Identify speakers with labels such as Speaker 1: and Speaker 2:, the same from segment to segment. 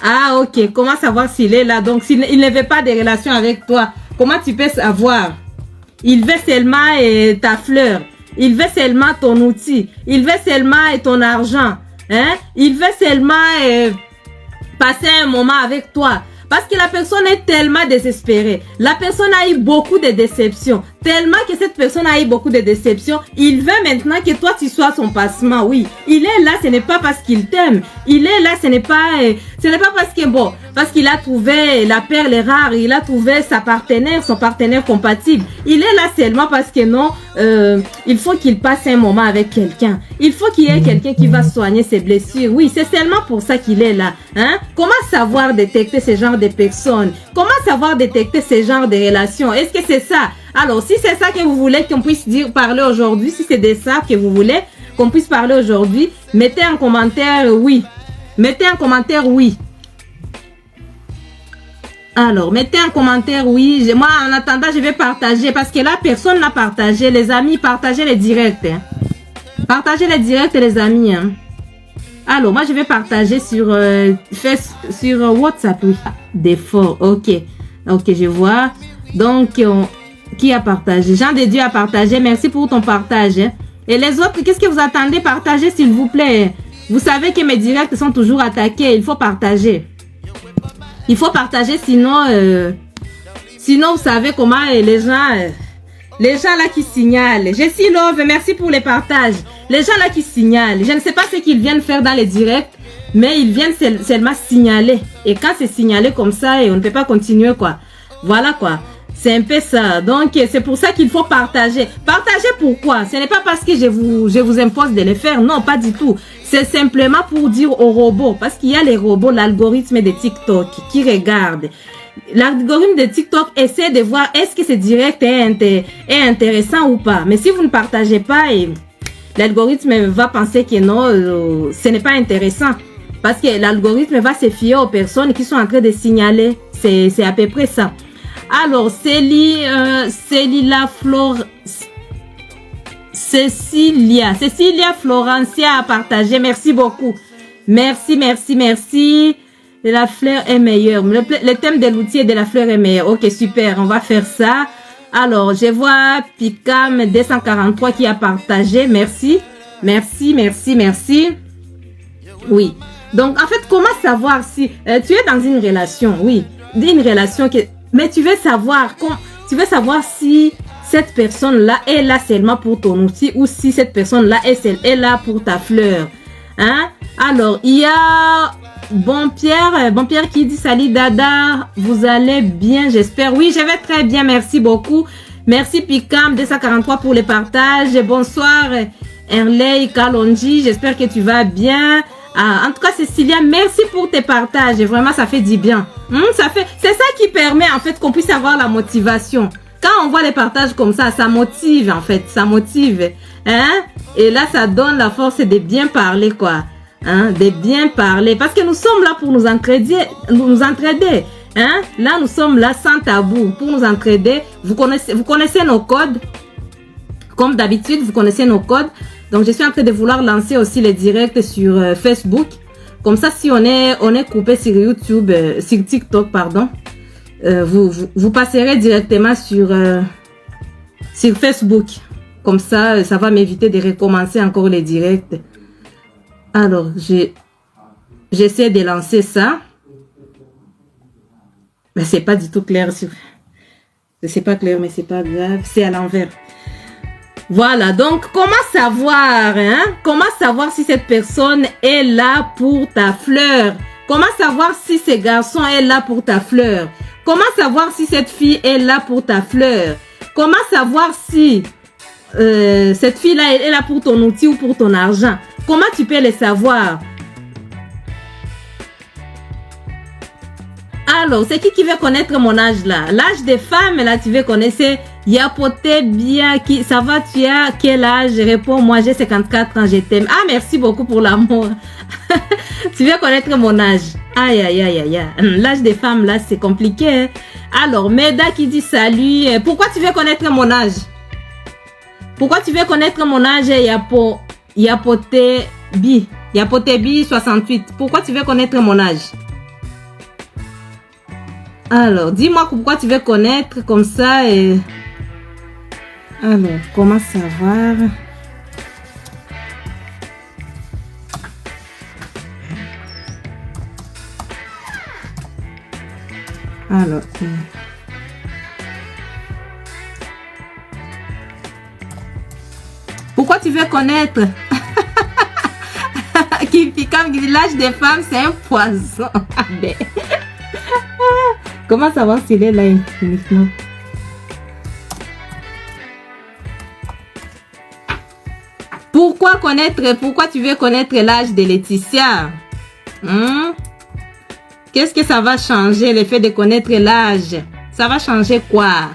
Speaker 1: Ah, ok. Comment savoir s'il est là? Donc, s'il il ne veut pas de relation avec toi, comment tu peux savoir? Il veut seulement ta fleur. Il veut seulement ton outil. Il veut seulement ton argent. Hein? Il veut seulement passer un moment avec toi. Parce que la personne est tellement désespérée. La personne a eu beaucoup de déceptions. Tellement que cette personne a eu beaucoup de déceptions. Il veut maintenant que toi, tu sois son passement. Oui, il est là, ce n'est pas parce qu'il t'aime. Il est là, ce n'est pas parce que bon, parce qu'il a trouvé la perle rare. Il a trouvé son partenaire compatible. Il est là seulement parce que non, il faut qu'il passe un moment avec quelqu'un. Il faut qu'il y ait quelqu'un qui va soigner ses blessures. Oui, c'est seulement pour ça qu'il est là. Hein? Comment savoir détecter ce genre de personnes? Comment savoir détecter ce genre de relations? Est-ce que c'est ça? Alors, si c'est ça que vous voulez qu'on puisse parler aujourd'hui, si c'est de ça que vous voulez qu'on puisse parler aujourd'hui, mettez en commentaire oui. Mettez en commentaire oui. Alors, mettez en commentaire oui. Moi, en attendant, je vais partager parce que là, personne n'a partagé. Les amis, partagez les directs. Hein. Partagez les directs, les amis. Hein. Alors, moi, je vais partager sur WhatsApp. Oui. D'effort. Ok. Ok, je vois. Donc, qui a partagé? Jean de Dieu a partagé. Merci pour ton partage. Hein. Et les autres, qu'est-ce que vous attendez? Partagez, s'il vous plaît. Vous savez que mes directs sont toujours attaqués. Il faut partager. Il faut partager, sinon, vous savez comment les gens là qui signalent. Jessie Love, merci pour les partages. Les gens là qui signalent. Je ne sais pas ce qu'ils viennent faire dans les directs, mais ils viennent seulement signaler. Et quand c'est signalé comme ça, on ne peut pas continuer, quoi. Voilà, quoi. C'est un peu ça. Donc, c'est pour ça qu'il faut partager. Partager pourquoi? Ce n'est pas parce que je vous impose de le faire. Non, pas du tout. C'est simplement pour dire aux robots. Parce qu'il y a les robots, l'algorithme de TikTok qui regardent. L'algorithme de TikTok essaie de voir est-ce que ce direct est intéressant ou pas. Mais si vous ne partagez pas, l'algorithme va penser que non, ce n'est pas intéressant. Parce que l'algorithme va se fier aux personnes qui sont en train de signaler. C'est à peu près ça. Alors, Cécilia Florencia a partagé. Merci beaucoup. Merci. La fleur est meilleure. Le thème de l'outil et de la fleur est meilleur. Ok, super. On va faire ça. Alors, je vois Picam 243 qui a partagé. Merci. Oui. Donc, en fait, comment savoir si tu es dans une relation? Oui, une relation que... Mais tu veux savoir si cette personne-là est là seulement pour ton outil ou si cette personne-là est là pour ta fleur. Hein? Alors, il y a Bon Pierre qui dit salut Dada, vous allez bien, j'espère. Oui, je vais très bien, merci beaucoup. Merci Picam 243 pour les partages. Bonsoir Erley Kalonji, j'espère que tu vas bien. En tout cas, Cécilia, merci pour tes partages. Vraiment, ça fait du bien. C'est ça qui permet, en fait, qu'on puisse avoir la motivation. Quand on voit les partages comme ça motive, en fait. Ça motive. Hein? Et là, ça donne la force de bien parler, quoi. Hein? De bien parler. Parce que nous sommes là pour nous entraider. Hein? Là, nous sommes là sans tabou pour nous entraider. Vous connaissez nos codes. Comme d'habitude, vous connaissez nos codes. Donc, je suis en train de vouloir lancer aussi les directs sur Facebook. Comme ça, si on est coupé sur YouTube, sur TikTok, pardon, vous passerez directement sur Facebook. Comme ça, ça va m'éviter de recommencer encore les directs. Alors, j'essaie de lancer ça. Mais c'est pas du tout clair. C'est pas clair, mais c'est pas grave. C'est à l'envers. Voilà, donc comment savoir si cette personne est là pour ta fleur? Comment savoir si ce garçon est là pour ta fleur? Comment savoir si cette fille est là pour ta fleur? Comment savoir si cette fille-là est là pour ton outil ou pour ton argent? Comment tu peux le savoir? Alors, c'est qui veut connaître mon âge là? L'âge des femmes, là, tu veux connaître? Yapoté bien, ça va, tu as quel âge? Réponds, moi j'ai 54 ans, je t'aime. Ah, merci beaucoup pour l'amour. Tu veux connaître mon âge? Aïe. L'âge des femmes là, c'est compliqué. Hein? Alors, Meda qui dit salut. Pourquoi tu veux connaître mon âge? Pourquoi tu veux connaître mon âge? Yapoté B 68. Pourquoi tu veux connaître mon âge? Alors, dis-moi pourquoi tu veux connaître comme ça et... Alors, comment savoir? Alors... Pourquoi tu veux connaître? Comme l'âge des femmes, c'est un poison. Comment savoir s'il est là uniquement? Pourquoi tu veux connaître l'âge de Laetitia? Qu'est-ce que ça va changer, le fait de connaître l'âge? Ça va changer quoi?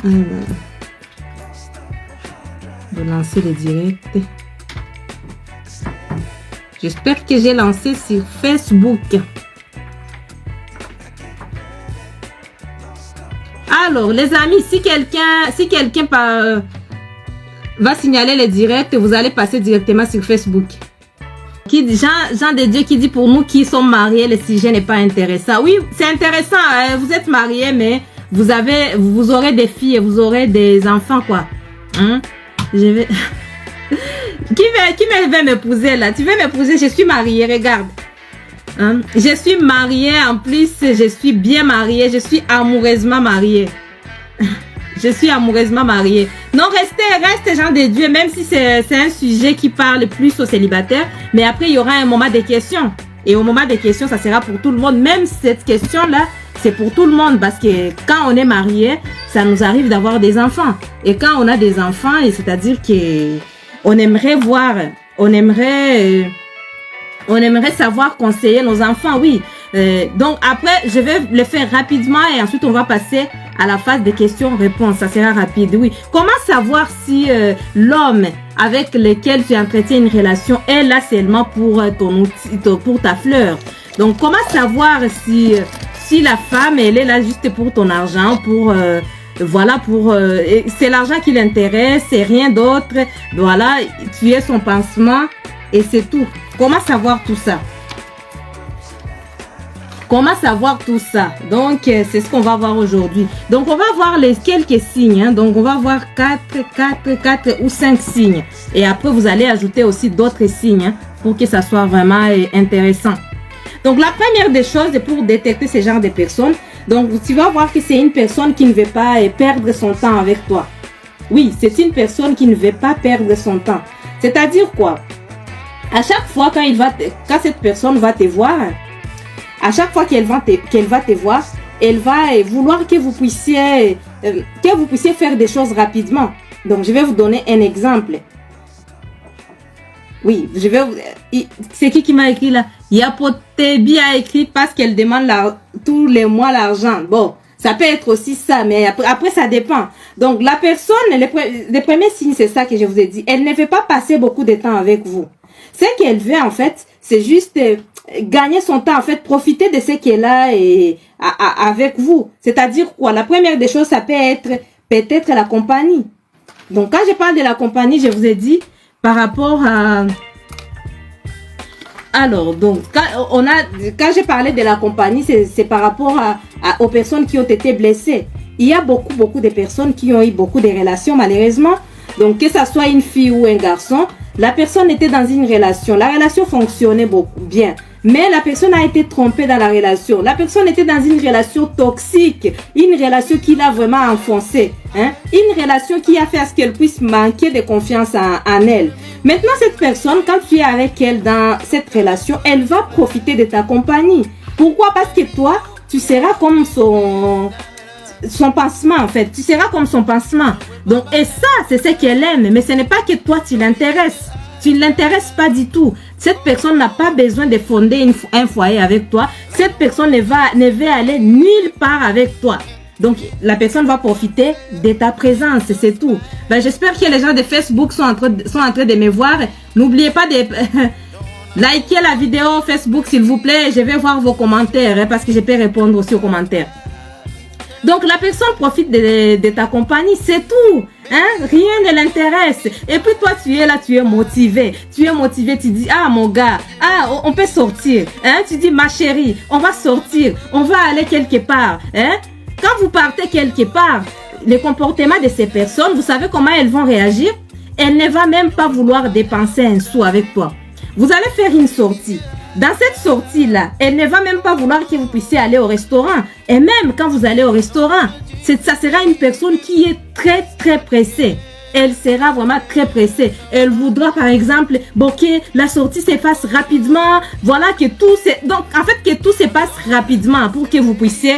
Speaker 1: Alors, de lancer le direct. J'espère que j'ai lancé sur Facebook. Alors, les amis, si quelqu'un va signaler le direct, vous allez passer directement sur Facebook. Jean de Dieu qui dit pour nous qui sommes mariés, le sujet n'est pas intéressant. Oui, c'est intéressant. Vous êtes mariés, mais vous aurez des filles, vous aurez des enfants, quoi. Je vais... Qui veut m'épouser là? Tu veux m'épouser? Je suis mariée, regarde. Je suis mariée, en plus, je suis bien mariée, je suis amoureusement mariée. Je suis amoureusement mariée. Non, reste gens de Dieu, même si c'est un sujet qui parle plus aux célibataires. Mais après, il y aura un moment de questions. Et au moment des questions, ça sera pour tout le monde. Même cette question-là, c'est pour tout le monde. Parce que quand on est marié, ça nous arrive d'avoir des enfants. Et quand on a des enfants, c'est-à-dire que on aimerait voir, on aimerait savoir conseiller nos enfants, oui. Donc après, je vais le faire rapidement et ensuite on va passer à la phase des questions-réponses. Ça sera rapide, oui. Comment savoir si l'homme avec lequel tu entretiens une relation est là seulement pour pour ta fleur? Donc comment savoir si la femme elle est là juste pour ton argent, pour voilà, c'est l'argent qui l'intéresse, c'est rien d'autre. Voilà, tu es son pansement et c'est tout. Comment savoir tout ça? Comment savoir tout ça? Donc, c'est ce qu'on va voir aujourd'hui. Donc, on va voir quelques signes. Donc, on va voir 4 ou 5 signes. Et après, vous allez ajouter aussi d'autres signes pour que ça soit vraiment intéressant. Donc, la première des choses pour détecter ce genre de personnes, donc tu vas voir que c'est une personne qui ne veut pas perdre son temps avec toi. Oui, c'est une personne qui ne veut pas perdre son temps. C'est-à-dire quoi? À chaque fois quand cette personne va te voir, à chaque fois qu'elle va te voir, elle va vouloir que vous puissiez faire des choses rapidement. Donc, je vais vous donner un exemple. Oui, c'est qui m'a écrit là? Yapotebi a écrit parce qu'elle demande tous les mois l'argent. Bon, ça peut être aussi ça, mais après ça dépend. Donc, la personne, les premiers signes, c'est ça que je vous ai dit. Elle ne veut pas passer beaucoup de temps avec vous. Ce qu'elle veut, en fait, c'est juste gagner son temps, en fait, profiter de ce qu'elle a avec vous. C'est-à-dire quoi? La première des choses, ça peut être peut-être la compagnie. Donc, quand je parle de la compagnie, je vous ai dit par rapport à... Alors, donc, quand j'ai parlé de la compagnie, c'est par rapport aux personnes qui ont été blessées. Il y a beaucoup de personnes qui ont eu beaucoup de relations, malheureusement. Donc, que ça soit une fille ou un garçon, la personne était dans une relation. La relation fonctionnait bien. Mais la personne a été trompée dans la relation. La personne était dans une relation toxique. Une relation qui l'a vraiment enfoncée. Une relation qui a fait à ce qu'elle puisse manquer de confiance en elle. Maintenant, cette personne, quand tu es avec elle dans cette relation, elle va profiter de ta compagnie. Pourquoi? Parce que toi, tu seras comme son pansement, en fait. Tu seras comme son pansement. Donc, et ça, c'est ce qu'elle aime. Mais ce n'est pas que toi, tu l'intéresses. Tu ne l'intéresses pas du tout. Cette personne n'a pas besoin de fonder un foyer avec toi. Cette personne ne veut aller nulle part avec toi. Donc, la personne va profiter de ta présence, c'est tout. Ben, j'espère que les gens de Facebook sont en train de me voir. N'oubliez pas de liker la vidéo Facebook, s'il vous plaît. Je vais voir vos commentaires, parce que je peux répondre aussi aux commentaires. Donc la personne profite de ta compagnie, c'est tout. Hein? Rien ne l'intéresse. Et puis toi, tu es là, tu es motivé. Tu dis, ah mon gars, ah on peut sortir. Hein? Tu dis, ma chérie, on va sortir, on va aller quelque part. Hein? Quand vous partez quelque part, le comportement de ces personnes, vous savez comment elles vont réagir? Elle ne va même pas vouloir dépenser un sou avec toi. Vous allez faire une sortie. Dans cette sortie-là, elle ne va même pas vouloir que vous puissiez aller au restaurant. Et même quand vous allez au restaurant, ça sera une personne qui est très, très pressée. Elle sera vraiment très pressée. Elle voudra, par exemple, que la sortie se fasse rapidement. Voilà, donc, en fait, que tout se passe rapidement pour que vous puissiez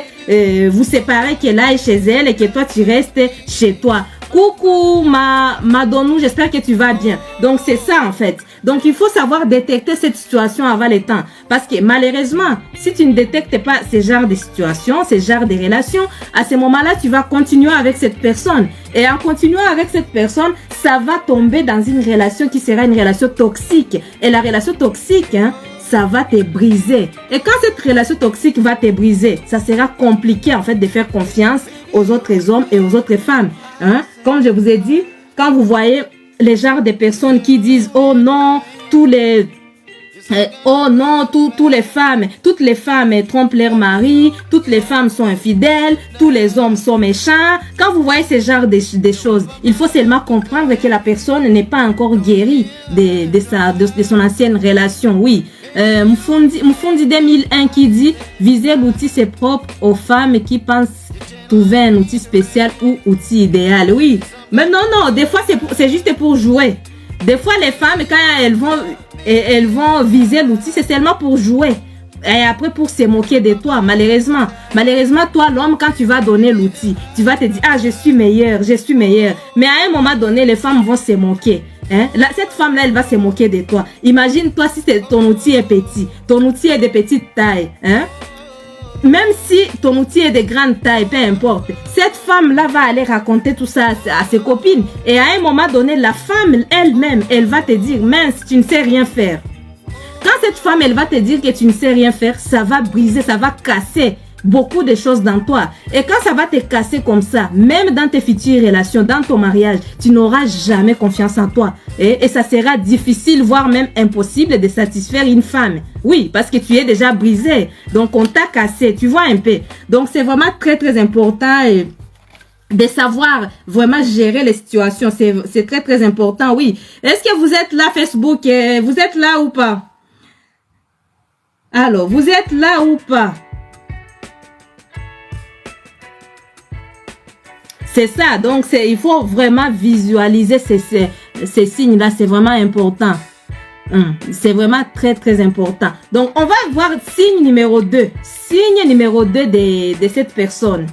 Speaker 1: vous séparer, qu'elle aille chez elle et que toi, tu restes chez toi. Coucou, Madonou, j'espère que tu vas bien. Donc, c'est ça, en fait. Donc, il faut savoir détecter cette situation avant le temps. Parce que, malheureusement, si tu ne détectes pas ce genre de situation, ce genre de relation, à ce moment-là, tu vas continuer avec cette personne. Et en continuant avec cette personne, ça va tomber dans une relation qui sera une relation toxique. Et la relation toxique, hein, ça va te briser. Et quand cette relation toxique va te briser, ça sera compliqué, en fait, de faire confiance aux autres hommes et aux autres femmes. Hein? Comme je vous ai dit, quand vous voyez les genres de personnes qui disent, oh non, toutes les femmes, trompent leur mari, toutes les femmes sont infidèles, tous les hommes sont méchants. Quand vous voyez ce genre de choses, il faut seulement comprendre que la personne n'est pas encore guérie de son ancienne relation. Oui. Mfundi 2001 qui dit, viser l'outil c'est propre aux femmes qui pensent trouver un outil spécial ou outil idéal. Oui. Mais non, des fois c'est juste pour jouer. Des fois les femmes, quand elles vont viser l'outil, c'est seulement pour jouer. Et après pour se moquer de toi, malheureusement, toi l'homme, quand tu vas donner l'outil, tu vas te dire, ah je suis meilleur. Mais à un moment donné, les femmes vont se moquer. Hein? Cette femme-là, elle va se moquer de toi. Imagine-toi si ton outil est petit, ton outil est de petite taille. Hein? Même si ton outil est de grande taille, peu importe, cette femme-là va aller raconter tout ça à ses copines. Et à un moment donné, la femme elle-même, elle va te dire, mince, tu ne sais rien faire. Quand cette femme, elle va te dire que tu ne sais rien faire, ça va briser, ça va casser beaucoup de choses dans toi. Et quand ça va te casser comme ça, même dans tes futures relations, dans ton mariage, tu n'auras jamais confiance en toi. Et ça sera difficile, voire même impossible de satisfaire une femme. Oui, parce que tu es déjà brisé. Donc, on t'a cassé. Tu vois un peu. Donc, c'est vraiment très, très important de savoir vraiment gérer les situations. C'est très, très important, oui. Est-ce que vous êtes là, Facebook? Vous êtes là ou pas? Alors, vous êtes là ou pas? C'est ça, donc il faut vraiment visualiser ces signes-là, c'est vraiment important. C'est vraiment très, très important. Donc, on va voir signe numéro 2. Signe numéro 2 de cette personne.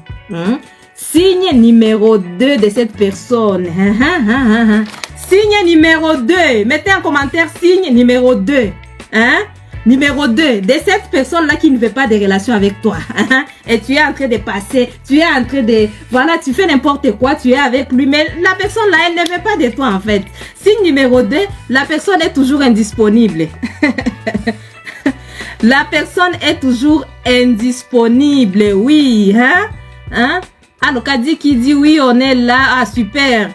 Speaker 1: Signe numéro 2 de cette personne. Signe numéro 2. Mettez en commentaire signe numéro 2. Numéro 2, de cette personne-là qui ne veut pas de relation avec toi. Et tu es en train de passer, voilà, tu fais n'importe quoi, tu es avec lui, mais la personne là, elle ne veut pas de toi en fait. Signe numéro 2, la personne est toujours indisponible. La personne est toujours indisponible, oui. Alors, Kadi qui dit oui, on est là, ah super.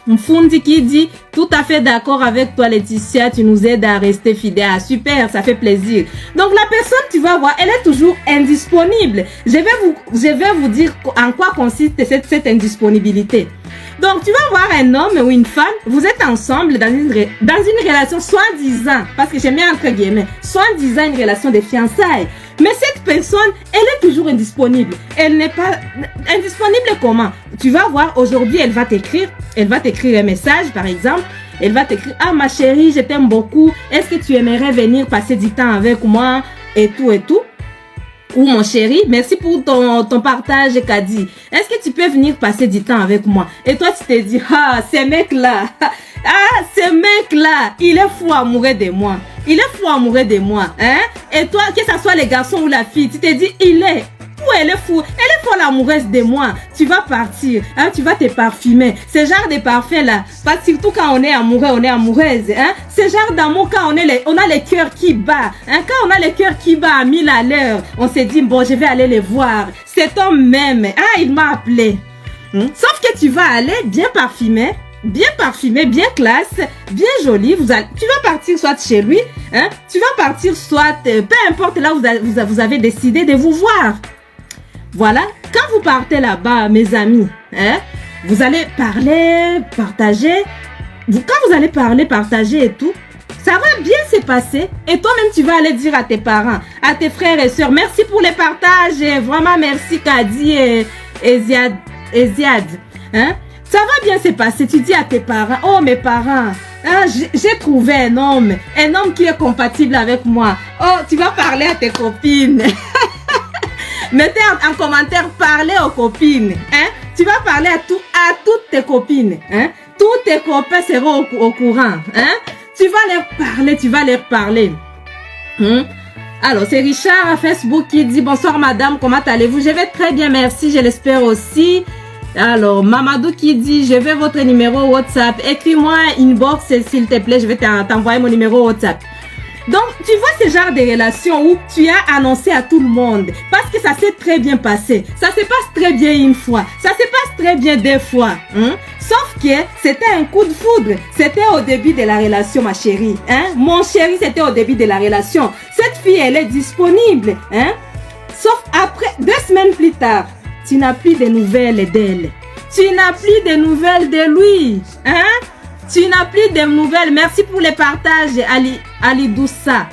Speaker 1: Mfundi qui dit tout à fait d'accord avec toi Laetitia, tu nous aides à rester fidèles. Ah, super, ça fait plaisir. Donc la personne, tu vas voir, elle est toujours indisponible. Je vais vous dire en quoi consiste cette indisponibilité. Donc tu vas voir un homme ou une femme, vous êtes ensemble dans une relation soi-disant, parce que j'aime bien entre guillemets, soi-disant une relation de fiançailles. Mais cette personne, elle est toujours indisponible. Elle n'est pas indisponible comment? Tu vas voir, aujourd'hui, elle va t'écrire un message, par exemple. Elle va t'écrire, ah ma chérie, je t'aime beaucoup. Est-ce que tu aimerais venir passer du temps avec moi? Et tout, et tout. Ou mon chéri, merci pour ton partage, Kadi. Est-ce que tu peux venir passer du temps avec moi? Et toi, tu te dis, ah, ce mec-là, il est fou amoureux de moi. Il est fou amoureux de moi, hein? Et toi, que ce soit les garçons ou la fille, tu te dis, il est. elle est folle amoureuse de moi. Tu vas partir, hein, tu vas te parfumer. Ce genre de parfum là, pas surtout quand on est amoureux, on est amoureuse, hein. Ce genre d'amour quand on a les cœurs qui battent, hein, quand on a les cœurs qui battent à 1000 à l'heure, on s'est dit bon, je vais aller les voir. Cet homme même, ah, il m'a appelé. Sauf que tu vas aller bien parfumé, bien classe, bien joli. Tu vas partir soit chez lui, hein, tu vas partir soit, peu importe là où vous avez décidé de vous voir. Voilà, quand vous partez là-bas, mes amis, hein, vous allez parler, partager. Quand vous allez parler, partager et tout, ça va bien se passer. Et toi-même, tu vas aller dire à tes parents, à tes frères et sœurs, merci pour les partages. Et vraiment, merci Kadi et Ziad. Hein? Ça va bien se passer. Tu dis à tes parents, oh mes parents, hein, j'ai trouvé un homme qui est compatible avec moi. Oh, tu vas parler à tes copines. Mettez en commentaire, parlez aux copines. Hein? Tu vas parler à toutes tes copines. Hein? Tous tes copains seront au courant. Hein? Tu vas leur parler. Alors, c'est Richard à Facebook qui dit bonsoir madame, comment allez-vous? Je vais très bien, merci, je l'espère aussi. Alors, Mamadou qui dit je veux votre numéro WhatsApp. Écris-moi inbox s'il te plaît, je vais t'envoyer mon numéro WhatsApp. Donc, tu vois ce genre de relation où tu as annoncé à tout le monde parce que ça s'est très bien passé. Ça se passe très bien une fois. Ça se passe très bien deux fois. Sauf que c'était un coup de foudre. C'était au début de la relation, ma chérie. Mon chéri, c'était au début de la relation. Cette fille, elle est disponible. Sauf après, 2 semaines plus tard, tu n'as plus de nouvelles d'elle. Tu n'as plus de nouvelles de lui. Tu n'as plus de nouvelles. Merci pour les partages, Ali Doussa.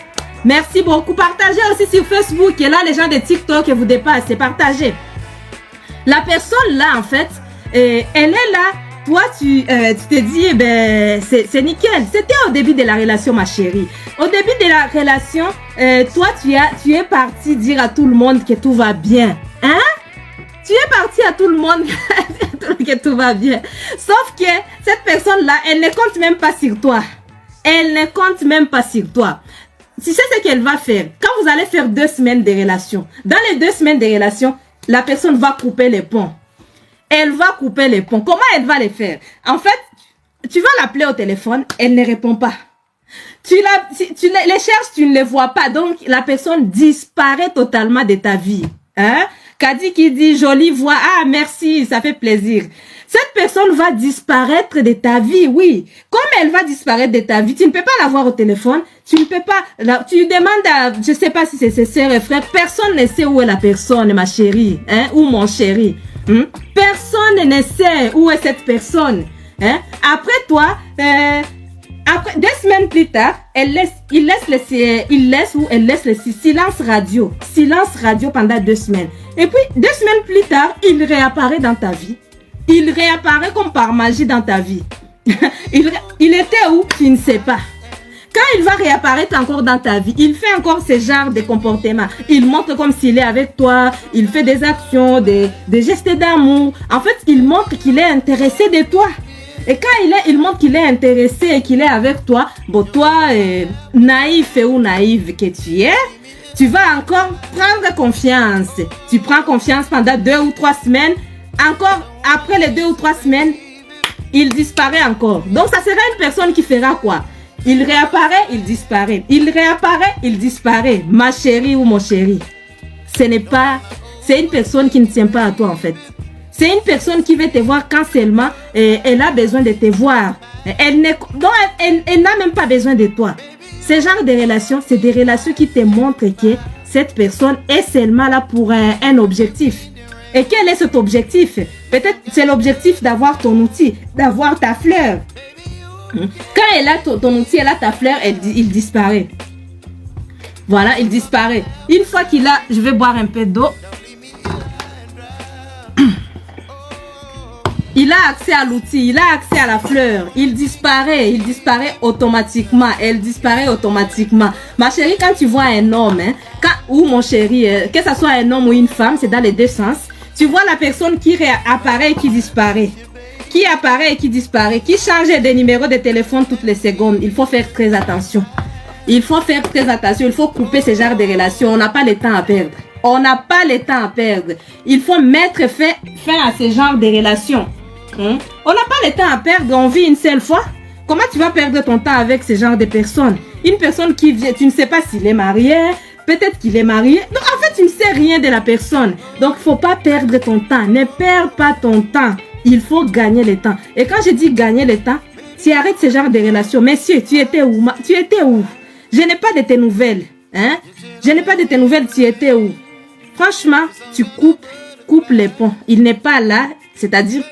Speaker 1: Merci beaucoup. Partagez aussi sur Facebook. Et là, les gens de TikTok vous dépassent. Partagez. La personne là, en fait, elle est là. Toi, tu te dis, eh ben, c'est nickel. C'était au début de la relation, ma chérie. Au début de la relation, toi, tu es parti dire à tout le monde que tout va bien. Tu es parti à tout le monde que tout va bien. Sauf que cette personne-là, elle ne compte même pas sur toi. Elle ne compte même pas sur toi. Tu sais ce qu'elle va faire? Quand vous allez faire 2 semaines de relation, dans les 2 semaines de relation, la personne va couper les ponts. Elle va couper les ponts. Comment elle va les faire? En fait, tu vas l'appeler au téléphone, elle ne répond pas. Tu les cherches, tu ne les vois pas. Donc, la personne disparaît totalement de ta vie. Kadi qui dit jolie voix, ah merci, ça fait plaisir. Cette personne va disparaître de ta vie, oui. Comme elle va disparaître de ta vie, tu ne peux pas la voir au téléphone, tu ne peux pas, tu demandes à, je sais pas si c'est ses sœurs et frères, personne ne sait où est la personne, ma chérie, ou mon chéri. Personne ne sait où est cette personne. Après toi, après 2 semaines plus tard, elle laisse le silence radio pendant 2 semaines. Et puis 2 semaines plus tard, il réapparaît dans ta vie. Il réapparaît comme par magie dans ta vie. il était où? Tu ne sais pas. Quand il va réapparaître encore dans ta vie, il fait encore ce genre de comportement. Il montre comme s'il est avec toi, il fait des actions, des gestes d'amour. En fait, il montre qu'il est intéressé de toi. Et quand il montre qu'il est intéressé et qu'il est avec toi, bon, toi, naïf ou naïve que tu es, tu vas encore prendre confiance. Tu prends confiance pendant 2 ou 3 semaines. Encore, après les 2 ou 3 semaines, il disparaît encore. Donc, ça sera une personne qui fera quoi? Il réapparaît, il disparaît. Il réapparaît, il disparaît. Ma chérie ou mon chéri. C'est une personne qui ne tient pas à toi, en fait. C'est une personne qui veut te voir quand seulement elle a besoin de te voir. Elle n'a même pas besoin de toi. Ce genre de relations, c'est des relations qui te montrent que cette personne est seulement là pour un objectif. Et quel est cet objectif? Peut-être c'est l'objectif d'avoir ton outil, d'avoir ta fleur. Quand elle a ton outil, elle a ta fleur, il disparaît. Voilà, il disparaît. Une fois qu'il a, je vais boire un peu d'eau. Il a accès à l'outil, il a accès à la fleur, il disparaît automatiquement, elle disparaît automatiquement. Ma chérie, quand tu vois un homme, ou mon chéri, que ce soit un homme ou une femme, c'est dans les 2 sens, tu vois la personne qui réapparaît et qui disparaît. Qui apparaît et qui disparaît, qui change de numéro de téléphone toutes les secondes. Il faut faire très attention. Il faut faire très attention, il faut couper ce genre de relations, on n'a pas le temps à perdre. On n'a pas le temps à perdre. Il faut mettre fin à ce genre de relations. On n'a pas le temps à perdre, on vit une seule fois. Comment tu vas perdre ton temps avec ce genre de personnes? Une personne qui vient, tu ne sais pas s'il est marié, peut-être qu'il est marié. Donc, en fait, tu ne sais rien de la personne. Donc, il ne faut pas perdre ton temps. Ne perds pas ton temps. Il faut gagner le temps. Et quand je dis gagner le temps, tu arrêtes ce genre de relations. Messieurs, tu étais où? Tu étais où? Je n'ai pas de tes nouvelles. Hein? Je n'ai pas de tes nouvelles, tu étais où? Franchement, tu coupes les ponts. Il n'est pas là. C'est-à-dire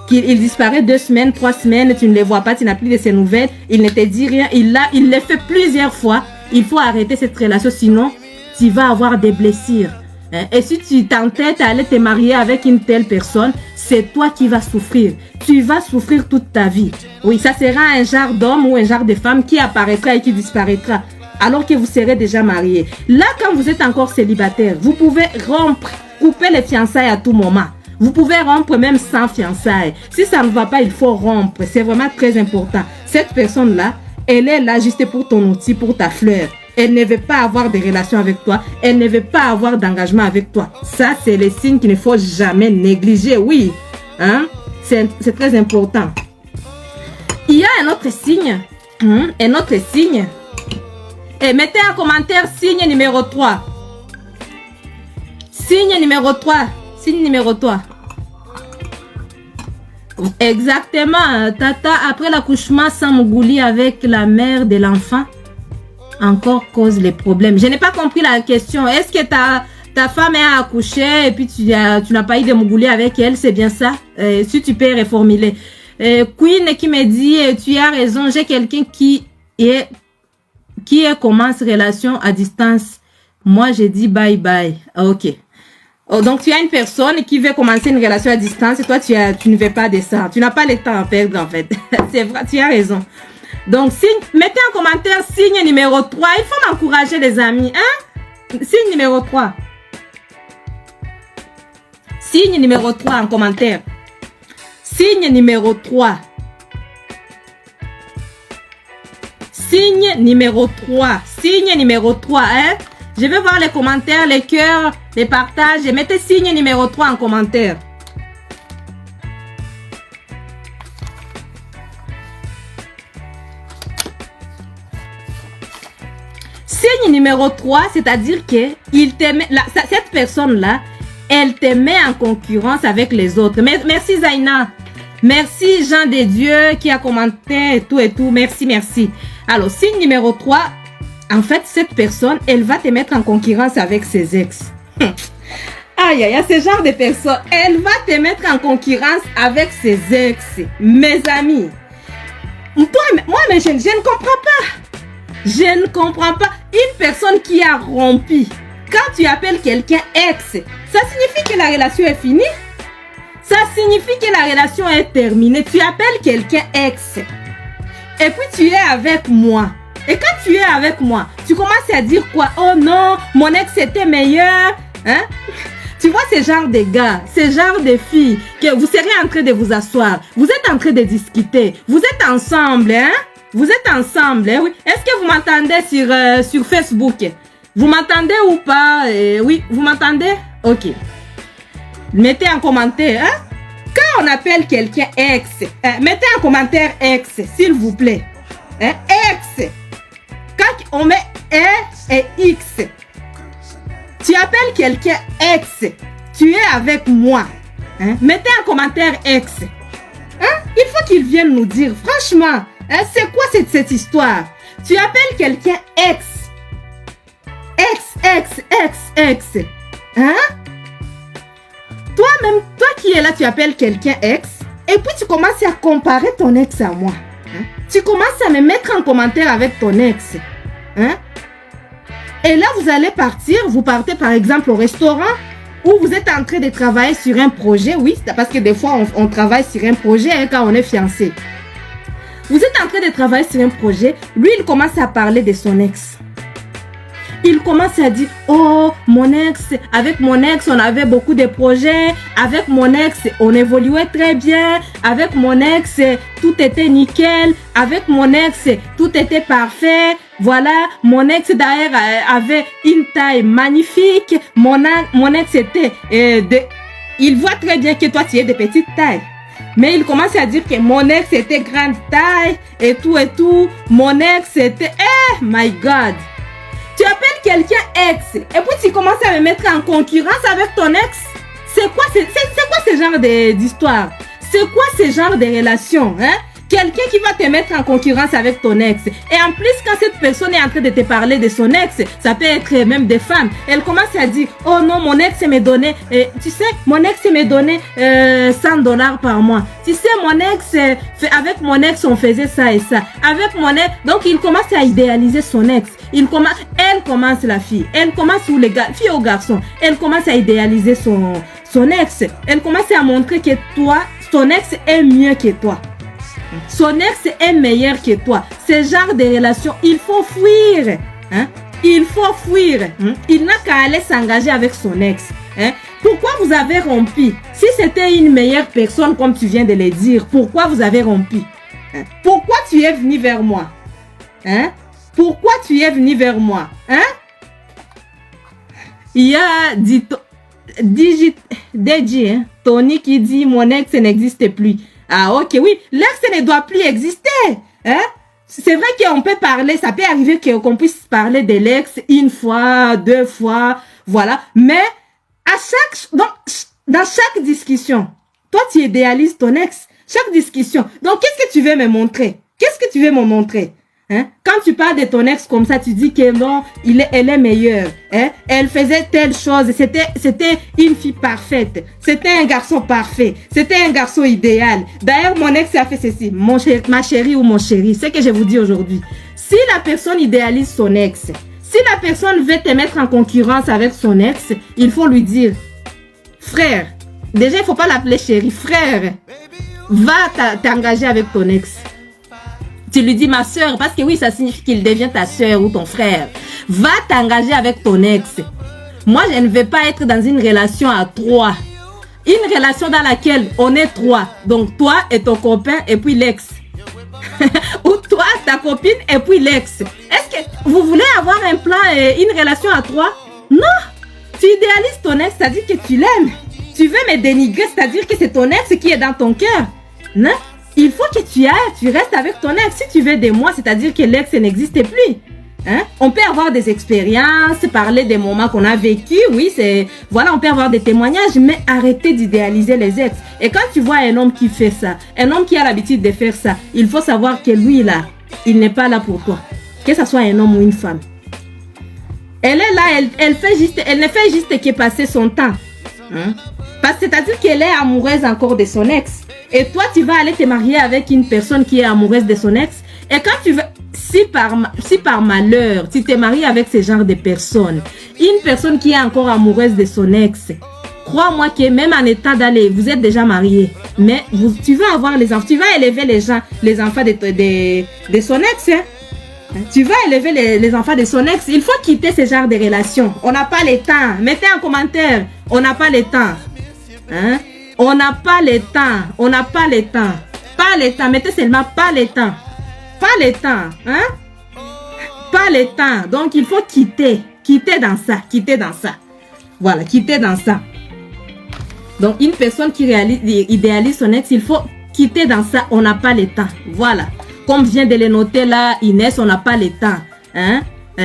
Speaker 1: qu'il disparaît 2 semaines, 3 semaines, tu ne les vois pas, tu n'as plus de ses nouvelles, il ne te dit rien, il l'a fait plusieurs fois. Il faut arrêter cette relation, sinon tu vas avoir des blessures. Hein? Et si tu t'entêtes à aller te marier avec une telle personne, c'est toi qui vas souffrir. Tu vas souffrir toute ta vie. Oui, ça sera un genre d'homme ou un genre de femme qui apparaîtra et qui disparaîtra, alors que vous serez déjà marié. Là, quand vous êtes encore célibataire, vous pouvez rompre, couper les fiançailles à tout moment. Vous pouvez rompre même sans fiançailles. Si ça ne va pas, il faut rompre. C'est vraiment très important. Cette personne-là, elle est là juste pour ton outil, pour ta fleur. Elle ne veut pas avoir de relation avec toi. Elle ne veut pas avoir d'engagement avec toi. Ça, c'est les signes qu'il ne faut jamais négliger. Oui, hein? C'est très important. Il y a un autre signe. Un autre signe. Et mettez en commentaire signe numéro 3. Signe numéro 3. Signe numéro 3. Exactement. Tata, après l'accouchement sans Mougouli avec la mère de l'enfant, encore cause les problèmes. Je n'ai pas compris la question. Est-ce que ta femme est accouchée et puis tu n'as pas eu de Mougouli avec elle? C'est bien ça? Si tu peux reformuler. Queen qui me dit, tu as raison, j'ai quelqu'un qui commence relation à distance. Moi, j'ai dit bye bye. Ok. Oh, donc, tu as une personne qui veut commencer une relation à distance et toi, tu ne veux pas de ça. Tu n'as pas le temps à perdre, en fait. C'est vrai, tu as raison. Donc, mettez en commentaire signe numéro 3. Il faut m'encourager, les amis. Hein? Signe numéro 3. Signe numéro 3 en commentaire. Signe numéro 3. Signe numéro 3. Signe numéro 3, hein? Je vais voir les commentaires, les cœurs, les partages. Et mettez signe numéro 3 en commentaire. Signe numéro 3, c'est-à-dire que cette personne-là, elle te met en concurrence avec les autres. Merci Zaina. Merci Jean de Dieu qui a commenté et tout. Merci, merci. Alors, signe numéro 3. En fait, cette personne, elle va te mettre en concurrence avec ses ex. Aïe, aïe, ce genre de personne, elle va te mettre en concurrence avec ses ex. Mes amis, moi, je ne comprends pas. Je ne comprends pas. Une personne qui a rompu, quand tu appelles quelqu'un ex, ça signifie que la relation est finie? Ça signifie que la relation est terminée. Tu appelles quelqu'un ex. Et puis tu es avec moi. Et quand tu es avec moi, tu commences à dire quoi? Oh non, mon ex était meilleur. Hein? Tu vois ce genre de gars, ce genre de filles, que vous serez en train de vous asseoir. Vous êtes en train de discuter. Vous êtes ensemble, hein? Vous êtes ensemble, hein? Oui. Est-ce que vous m'entendez sur Facebook? Vous m'entendez ou pas? Oui, vous m'entendez? Ok. Mettez en commentaire, hein? Quand on appelle quelqu'un ex, mettez en commentaire ex, s'il vous plaît. Hein? Ex. Quand on met E et X, tu appelles quelqu'un ex, tu es avec moi. Hein? Mettez en commentaire ex. Hein? Il faut qu'il vienne nous dire, franchement, hein, c'est quoi cette histoire? Tu appelles quelqu'un ex. Ex. Hein? Toi-même, toi qui es là, tu appelles quelqu'un ex, et puis tu commences à comparer ton ex à moi. Hein? Tu commences à me mettre en commentaire avec ton ex. Hein? Et là, vous allez partir, vous partez par exemple au restaurant où vous êtes en train de travailler sur un projet. Oui, parce que des fois, on travaille sur un projet hein, quand on est fiancé. Vous êtes en train de travailler sur un projet. Lui, il commence à parler de son ex. Il commence à dire, oh, mon ex, avec mon ex, on avait beaucoup de projets. Avec mon ex, on évoluait très bien. Avec mon ex, tout était nickel. Avec mon ex, tout était parfait. Voilà, mon ex d'ailleurs avait une taille magnifique. Mon ex était il voit très bien que toi tu es de petite taille. Mais il commence à dire que mon ex était grande taille et tout et tout. Mon ex était... Eh, my God. Tu appelles quelqu'un ex et puis tu commences à me mettre en concurrence avec ton ex. C'est quoi ce genre d'histoire? C'est quoi ce genre de relation, hein? Quelqu'un qui va te mettre en concurrence avec ton ex. Et en plus, quand cette personne est en train de te parler de son ex, ça peut être même des femmes. Elle commence à dire, oh non, mon ex me donnait, tu sais, mon ex me donnait $100 par mois. Tu sais, mon ex, avec mon ex, on faisait ça et ça. Avec mon ex, donc il commence à idéaliser son ex. Elle commence la fille. Elle commence ou les gars, fille ou garçon. Elle commence à idéaliser son ex. Elle commence à montrer que toi, ton ex est mieux que toi. Son ex est meilleur que toi. Ce genre de relation, il faut fuir. Hein? Il faut fuir. Il n'a qu'à aller s'engager avec son ex. Hein? Pourquoi vous avez rompu? Si c'était une meilleure personne, comme tu viens de le dire, pourquoi vous avez rompu? Hein? Pourquoi tu es venu vers moi? Hein? Pourquoi tu es venu vers moi? Hein? Il y a DJ, Tony qui dit mon ex n'existe plus. Ah ok, oui, l'ex ne doit plus exister. Hein? C'est vrai qu'on peut parler, ça peut arriver qu'on puisse parler de l'ex une fois, 2 fois, voilà. Mais dans chaque discussion, toi tu idéalises ton ex. Chaque discussion. Donc qu'est-ce que tu veux me montrer? Qu'est-ce que tu veux me montrer? Hein? Quand tu parles de ton ex comme ça, tu dis que non, elle est meilleure. Hein? Elle faisait telle chose. C'était une fille parfaite. C'était un garçon parfait. C'était un garçon idéal. D'ailleurs, mon ex a fait ceci. Ma chérie ou mon chéri, c'est ce que je vous dis aujourd'hui. Si la personne idéalise son ex, si la personne veut te mettre en concurrence avec son ex, il faut lui dire, frère, déjà, il ne faut pas l'appeler chéri, frère, va t'engager avec ton ex. Tu lui dis ma soeur, parce que oui, ça signifie qu'il devient ta soeur ou ton frère. Va t'engager avec ton ex. Moi, je ne vais pas être dans une relation à 3. Une relation dans laquelle on est 3. Donc, toi et ton copain et puis l'ex. Ou toi, ta copine et puis l'ex. Est-ce que vous voulez avoir un plan et une relation à 3? Non. Tu idéalises ton ex, c'est-à-dire que tu l'aimes. Tu veux me dénigrer, c'est-à-dire que c'est ton ex qui est dans ton cœur. Non? Il faut que tu restes avec ton ex. Si tu veux des mois, c'est-à-dire que l'ex n'existe plus. Hein? On peut avoir des expériences, parler des moments qu'on a vécu. Oui, voilà, on peut avoir des témoignages, mais arrêtez d'idéaliser les ex. Et quand tu vois un homme qui fait ça, un homme qui a l'habitude de faire ça, il faut savoir que lui, là, il n'est pas là pour toi. Que ce soit un homme ou une femme. Elle est là, elle ne fait juste que passer son temps. Hein? C'est-à-dire qu'elle est amoureuse encore de son ex. Et toi, tu vas aller te marier avec une personne qui est amoureuse de son ex. Et quand tu veux, si par malheur, tu t'es marié avec ce genre de personnes, une personne qui est encore amoureuse de son ex, crois-moi que même en état d'aller, vous êtes déjà marié, mais tu vas avoir les enfants, tu vas élever les enfants de son ex. Hein? Tu vas élever les enfants de son ex. Il faut quitter ce genre de relations. On n'a pas le temps. Mettez en commentaire, on n'a pas le temps. Hein? On n'a pas le temps. On n'a pas le temps. Pas le temps. Mettez seulement pas le temps. Pas le temps. Hein? Pas le temps. Donc, il faut quitter. Quitter dans ça. Quitter dans ça. Voilà. Quitter dans ça. Donc, une personne qui idéalise son ex, il faut quitter dans ça. On n'a pas le temps. Voilà. Comme vient de le noter là, Inès, on n'a pas le temps. Hein?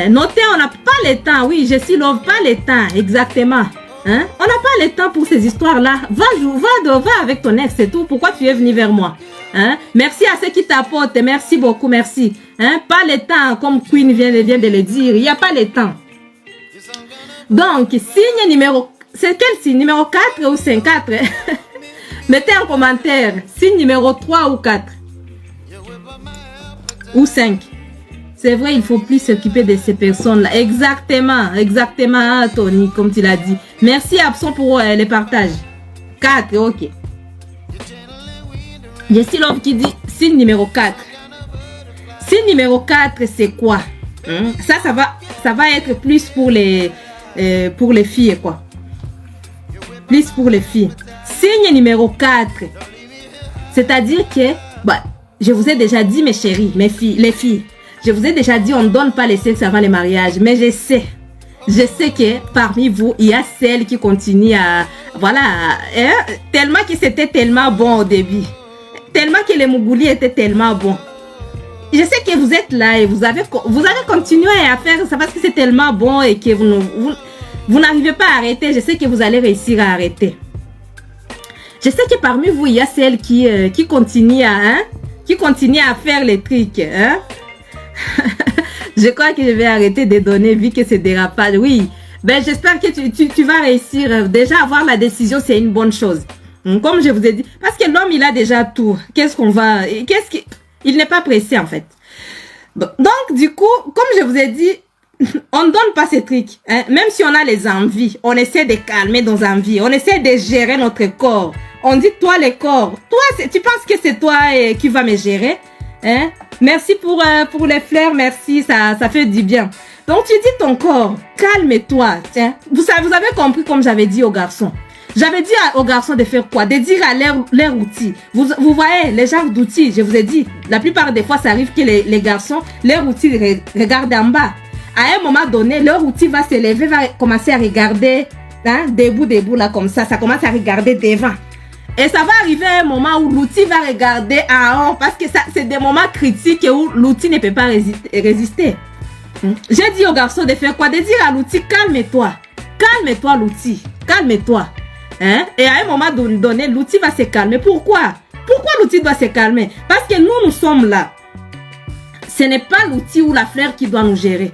Speaker 1: Notez, on n'a pas le temps. Oui, je suis love, pas le temps. Exactement. Hein? On n'a pas le temps pour ces histoires-là. Va avec ton ex, c'est tout. Pourquoi tu es venu vers moi? Hein? Merci à ceux qui t'apportent. Merci beaucoup, merci. Hein? Pas le temps, comme Queen vient de le dire. Il n'y a pas le temps. Donc, signe numéro... C'est quel signe? Numéro 4 ou 5? 4? Mettez en commentaire. Signe numéro 3 ou 4? Ou 5? C'est vrai, il faut plus s'occuper de ces personnes-là. Exactement, exactement, Tony, comme tu l'as dit. Merci, Abson, pour les partages. 4, ok. Jessie Love qui dit signe numéro 4. Signe numéro 4, c'est quoi? Ça va être plus pour les filles, quoi. Plus pour les filles. Signe numéro 4. C'est-à-dire que, je vous ai déjà dit, mes chéris, les filles. Je vous ai déjà dit, on ne donne pas les sexes avant le mariage. Mais je sais que parmi vous, il y a celles qui continuent à... Voilà, hein, tellement que c'était tellement bon au début. Tellement que les Mougouli étaient tellement bons. Je sais que vous êtes là et vous avez continué à faire ça parce que c'est tellement bon et que vous n'arrivez pas à arrêter. Je sais que vous allez réussir à arrêter. Je sais que parmi vous, il y a celles qui continuent à faire les trucs. Hein? Je crois que je vais arrêter de donner vu que c'est dérapage. Oui, ben, j'espère que tu vas réussir. Déjà, avoir la décision, c'est une bonne chose. Comme je vous ai dit. Parce que l'homme, il a déjà tout. Il n'est pas pressé, en fait. Donc, du coup, comme je vous ai dit, on ne donne pas ces trucs. Hein? Même si on a les envies, on essaie de calmer nos envies. On essaie de gérer notre corps. On dit, toi, le corps. Toi, tu penses que c'est toi qui va me gérer? Hein? Merci pour les fleurs, merci, ça fait du bien. Donc, tu dis ton corps, calme-toi. Tiens. Vous avez compris comme j'avais dit aux garçons. J'avais dit aux garçons de faire quoi? De dire à leur outil. Vous voyez, les genres d'outils, je vous ai dit, la plupart des fois, ça arrive que les garçons, leur outil regardent en bas. À un moment donné, leur outil va se lever, va commencer à regarder, hein, debout, là, comme ça. Ça commence à regarder devant. Et ça va arriver à un moment où l'outil va regarder en haut parce que c'est des moments critiques où l'outil ne peut pas résister. J'ai dit aux garçons de faire quoi? De dire à l'outil, calme-toi. Calme-toi l'outil. Calme-toi. Hein? Et à un moment donné, l'outil va se calmer. Pourquoi? Pourquoi l'outil doit se calmer? Parce que nous sommes là. Ce n'est pas l'outil ou la fleur qui doit nous gérer.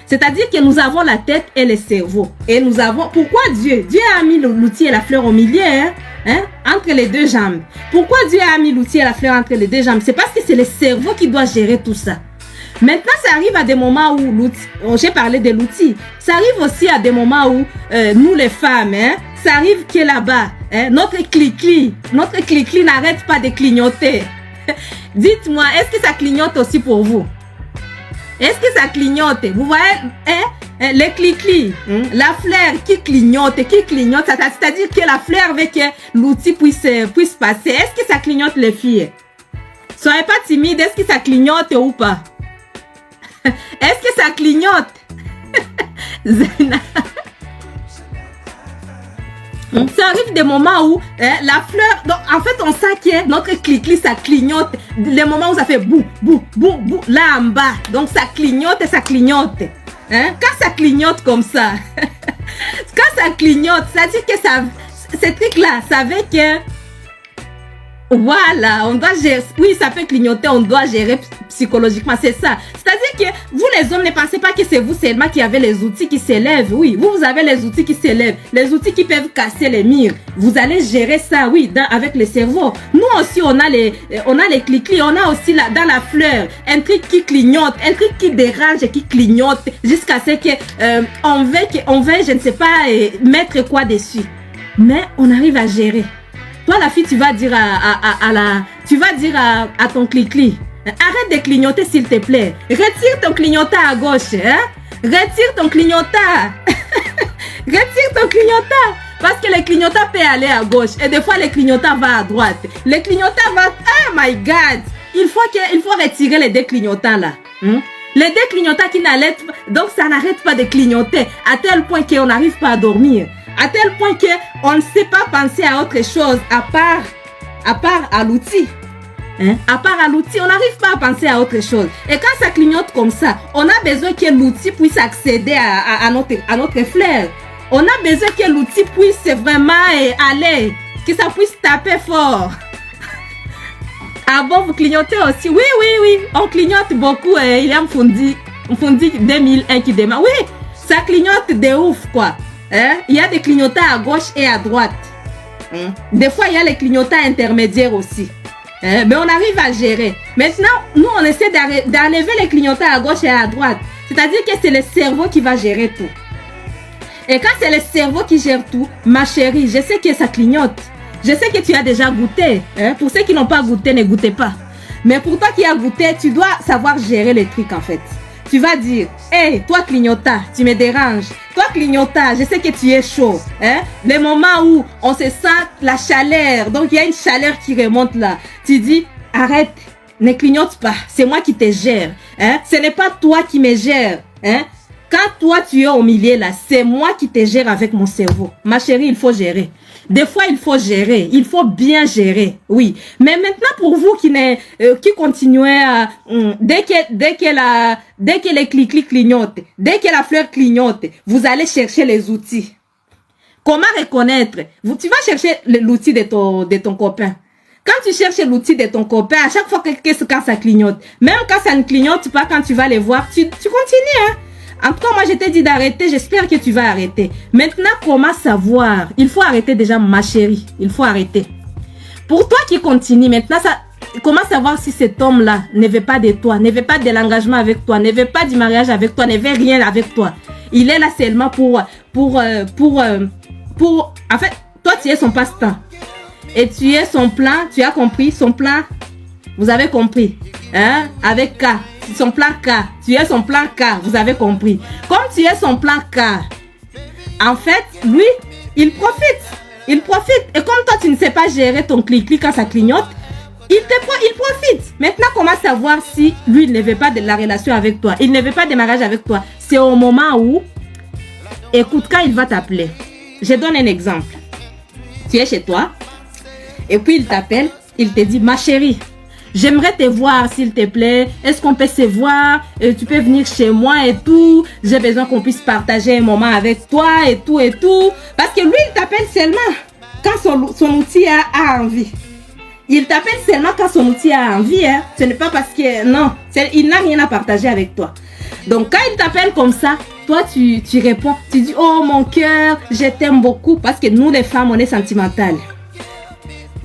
Speaker 1: C'est-à-dire que nous avons la tête et le cerveau. Et nous avons... Pourquoi Dieu a mis l'outil et la fleur au milieu, hein, entre les deux jambes? Pourquoi Dieu a mis l'outil et la fleur entre les deux jambes? C'est parce que c'est le cerveau qui doit gérer tout ça. Maintenant, ça arrive à des moments où l'outil... J'ai parlé de l'outil. Ça arrive aussi à des moments où nous, les femmes, hein, ça arrive que là-bas, hein, notre clic-clic n'arrête pas de clignoter. Dites-moi, est-ce que ça clignote aussi pour vous? Est-ce que ça clignote? Vous voyez, hein, les clics, la fleur qui clignote, c'est-à-dire que la fleur veut que l'outil puisse passer. Est-ce que ça clignote les filles? Soyez pas timides, est-ce que ça clignote ou pas? Est-ce que ça clignote? Zena. Ça arrive des moments où la fleur, donc en fait on sent que notre clic-clic ça clignote, les moments où ça fait bou, bou, bou, bou, là en bas, donc ça clignote et ça clignote. Hein? Quand ça clignote comme ça, quand ça clignote, ça dit que ça, ce truc-là, ça veut que, voilà, on doit gérer, oui ça peut clignoter, on doit gérer psychologiquement, c'est ça. C'est-à-dire que vous les hommes ne pensez pas que c'est vous seulement qui avez les outils qui s'élèvent, oui, vous avez les outils qui s'élèvent, les outils qui peuvent casser les murs, vous allez gérer ça, oui, avec le cerveau. Nous aussi on a les clics-clics, on a aussi dans la fleur, un truc qui clignote, un truc qui dérange et qui clignote, jusqu'à ce que, on veut, je ne sais pas, mettre quoi dessus. Mais on arrive à gérer. Toi, la fille, tu vas dire à ton clic-clic, arrête de clignoter s'il te plaît. Retire ton clignotant à gauche. Hein? Retire ton clignotant. Retire ton clignotant. Parce que le clignotant peut aller à gauche. Et des fois, le clignotant va à droite. Le clignotant va... Oh my God! Il faut retirer les deux clignotants là. Les deux clignotants qui n'arrêtent pas. Donc, ça n'arrête pas de clignoter. À tel point qu'on n'arrive pas à dormir. À tel point qu'on ne sait pas penser à autre chose à part à l'outil. Hein? À part à l'outil, on n'arrive pas à penser à autre chose. Et quand ça clignote comme ça, on a besoin que l'outil puisse accéder à notre fleur. On a besoin que l'outil puisse vraiment aller, que ça puisse taper fort. Ah bon, vous clignotez aussi? Oui, on clignote beaucoup. Il y a un Mfundi 2001 qui démarre. Oui, ça clignote de ouf, quoi. Hein? Il y a des clignotants à gauche et à droite. Des fois, il y a les clignotants intermédiaires aussi. Mais on arrive à gérer. Maintenant, nous, on essaie d'enlever les clignotants à gauche et à droite. C'est-à-dire que c'est le cerveau qui va gérer tout. Et quand c'est le cerveau qui gère tout, ma chérie, je sais que ça clignote. Je sais que tu as déjà goûté. Hein? Pour ceux qui n'ont pas goûté, ne goûtez pas. Mais pour toi qui as goûté, tu dois savoir gérer les trucs en fait. Tu vas dire, hey, toi clignotant, tu me déranges. Toi clignotant, je sais que tu es chaud. Hein? Les moments où on se sent la chaleur, donc il y a une chaleur qui remonte là. Tu dis, arrête, ne clignote pas. C'est moi qui te gère. Hein? Ce n'est pas toi qui me gère. Hein? Quand toi, tu es au milieu là, c'est moi qui te gère avec mon cerveau. Ma chérie, il faut gérer. Des fois, il faut gérer. Il faut bien gérer. Oui. Mais maintenant, pour vous qui continuez à, dès que les clics clignotent, dès que la fleur clignote, vous allez chercher les outils. Comment reconnaître? Tu vas chercher l'outil de ton copain. Quand tu cherches l'outil de ton copain, à chaque fois quand ça clignote, même quand ça ne clignote pas, quand tu vas les voir, tu continues, hein. En tout cas, moi, je t'ai dit d'arrêter. J'espère que tu vas arrêter. Maintenant, comment savoir? Il faut arrêter déjà, ma chérie. Il faut arrêter. Pour toi qui continue, maintenant, comment savoir si cet homme-là ne veut pas de toi, ne veut pas de l'engagement avec toi, ne veut pas du mariage avec toi, ne veut rien avec toi. Il est là seulement en fait, toi, tu es son passe-temps. Et tu es son plan, tu as compris, son plan, vous avez compris, hein, avec K. Son plan K, tu es son plan K, vous avez compris. Comme tu es son plan K, en fait, lui, il profite. Il profite. Et comme toi, tu ne sais pas gérer ton clic-clic quand ça clignote, il profite. Maintenant, comment savoir si lui ne veut pas de la relation avec toi, il ne veut pas de mariage avec toi? C'est au moment où, écoute, quand il va t'appeler. Je donne un exemple. Tu es chez toi, et puis il t'appelle, il te dit, ma chérie, j'aimerais te voir, s'il te plaît. Est-ce qu'on peut se voir? Tu peux venir chez moi et tout. J'ai besoin qu'on puisse partager un moment avec toi et tout et tout. Parce que lui, il t'appelle seulement quand son outil a envie. Il t'appelle seulement quand son outil a envie. Hein. Ce n'est pas parce que... Non, il n'a rien à partager avec toi. Donc, quand il t'appelle comme ça, toi, tu réponds. Tu dis, oh mon cœur, je t'aime beaucoup. Parce que nous, les femmes, on est sentimentales.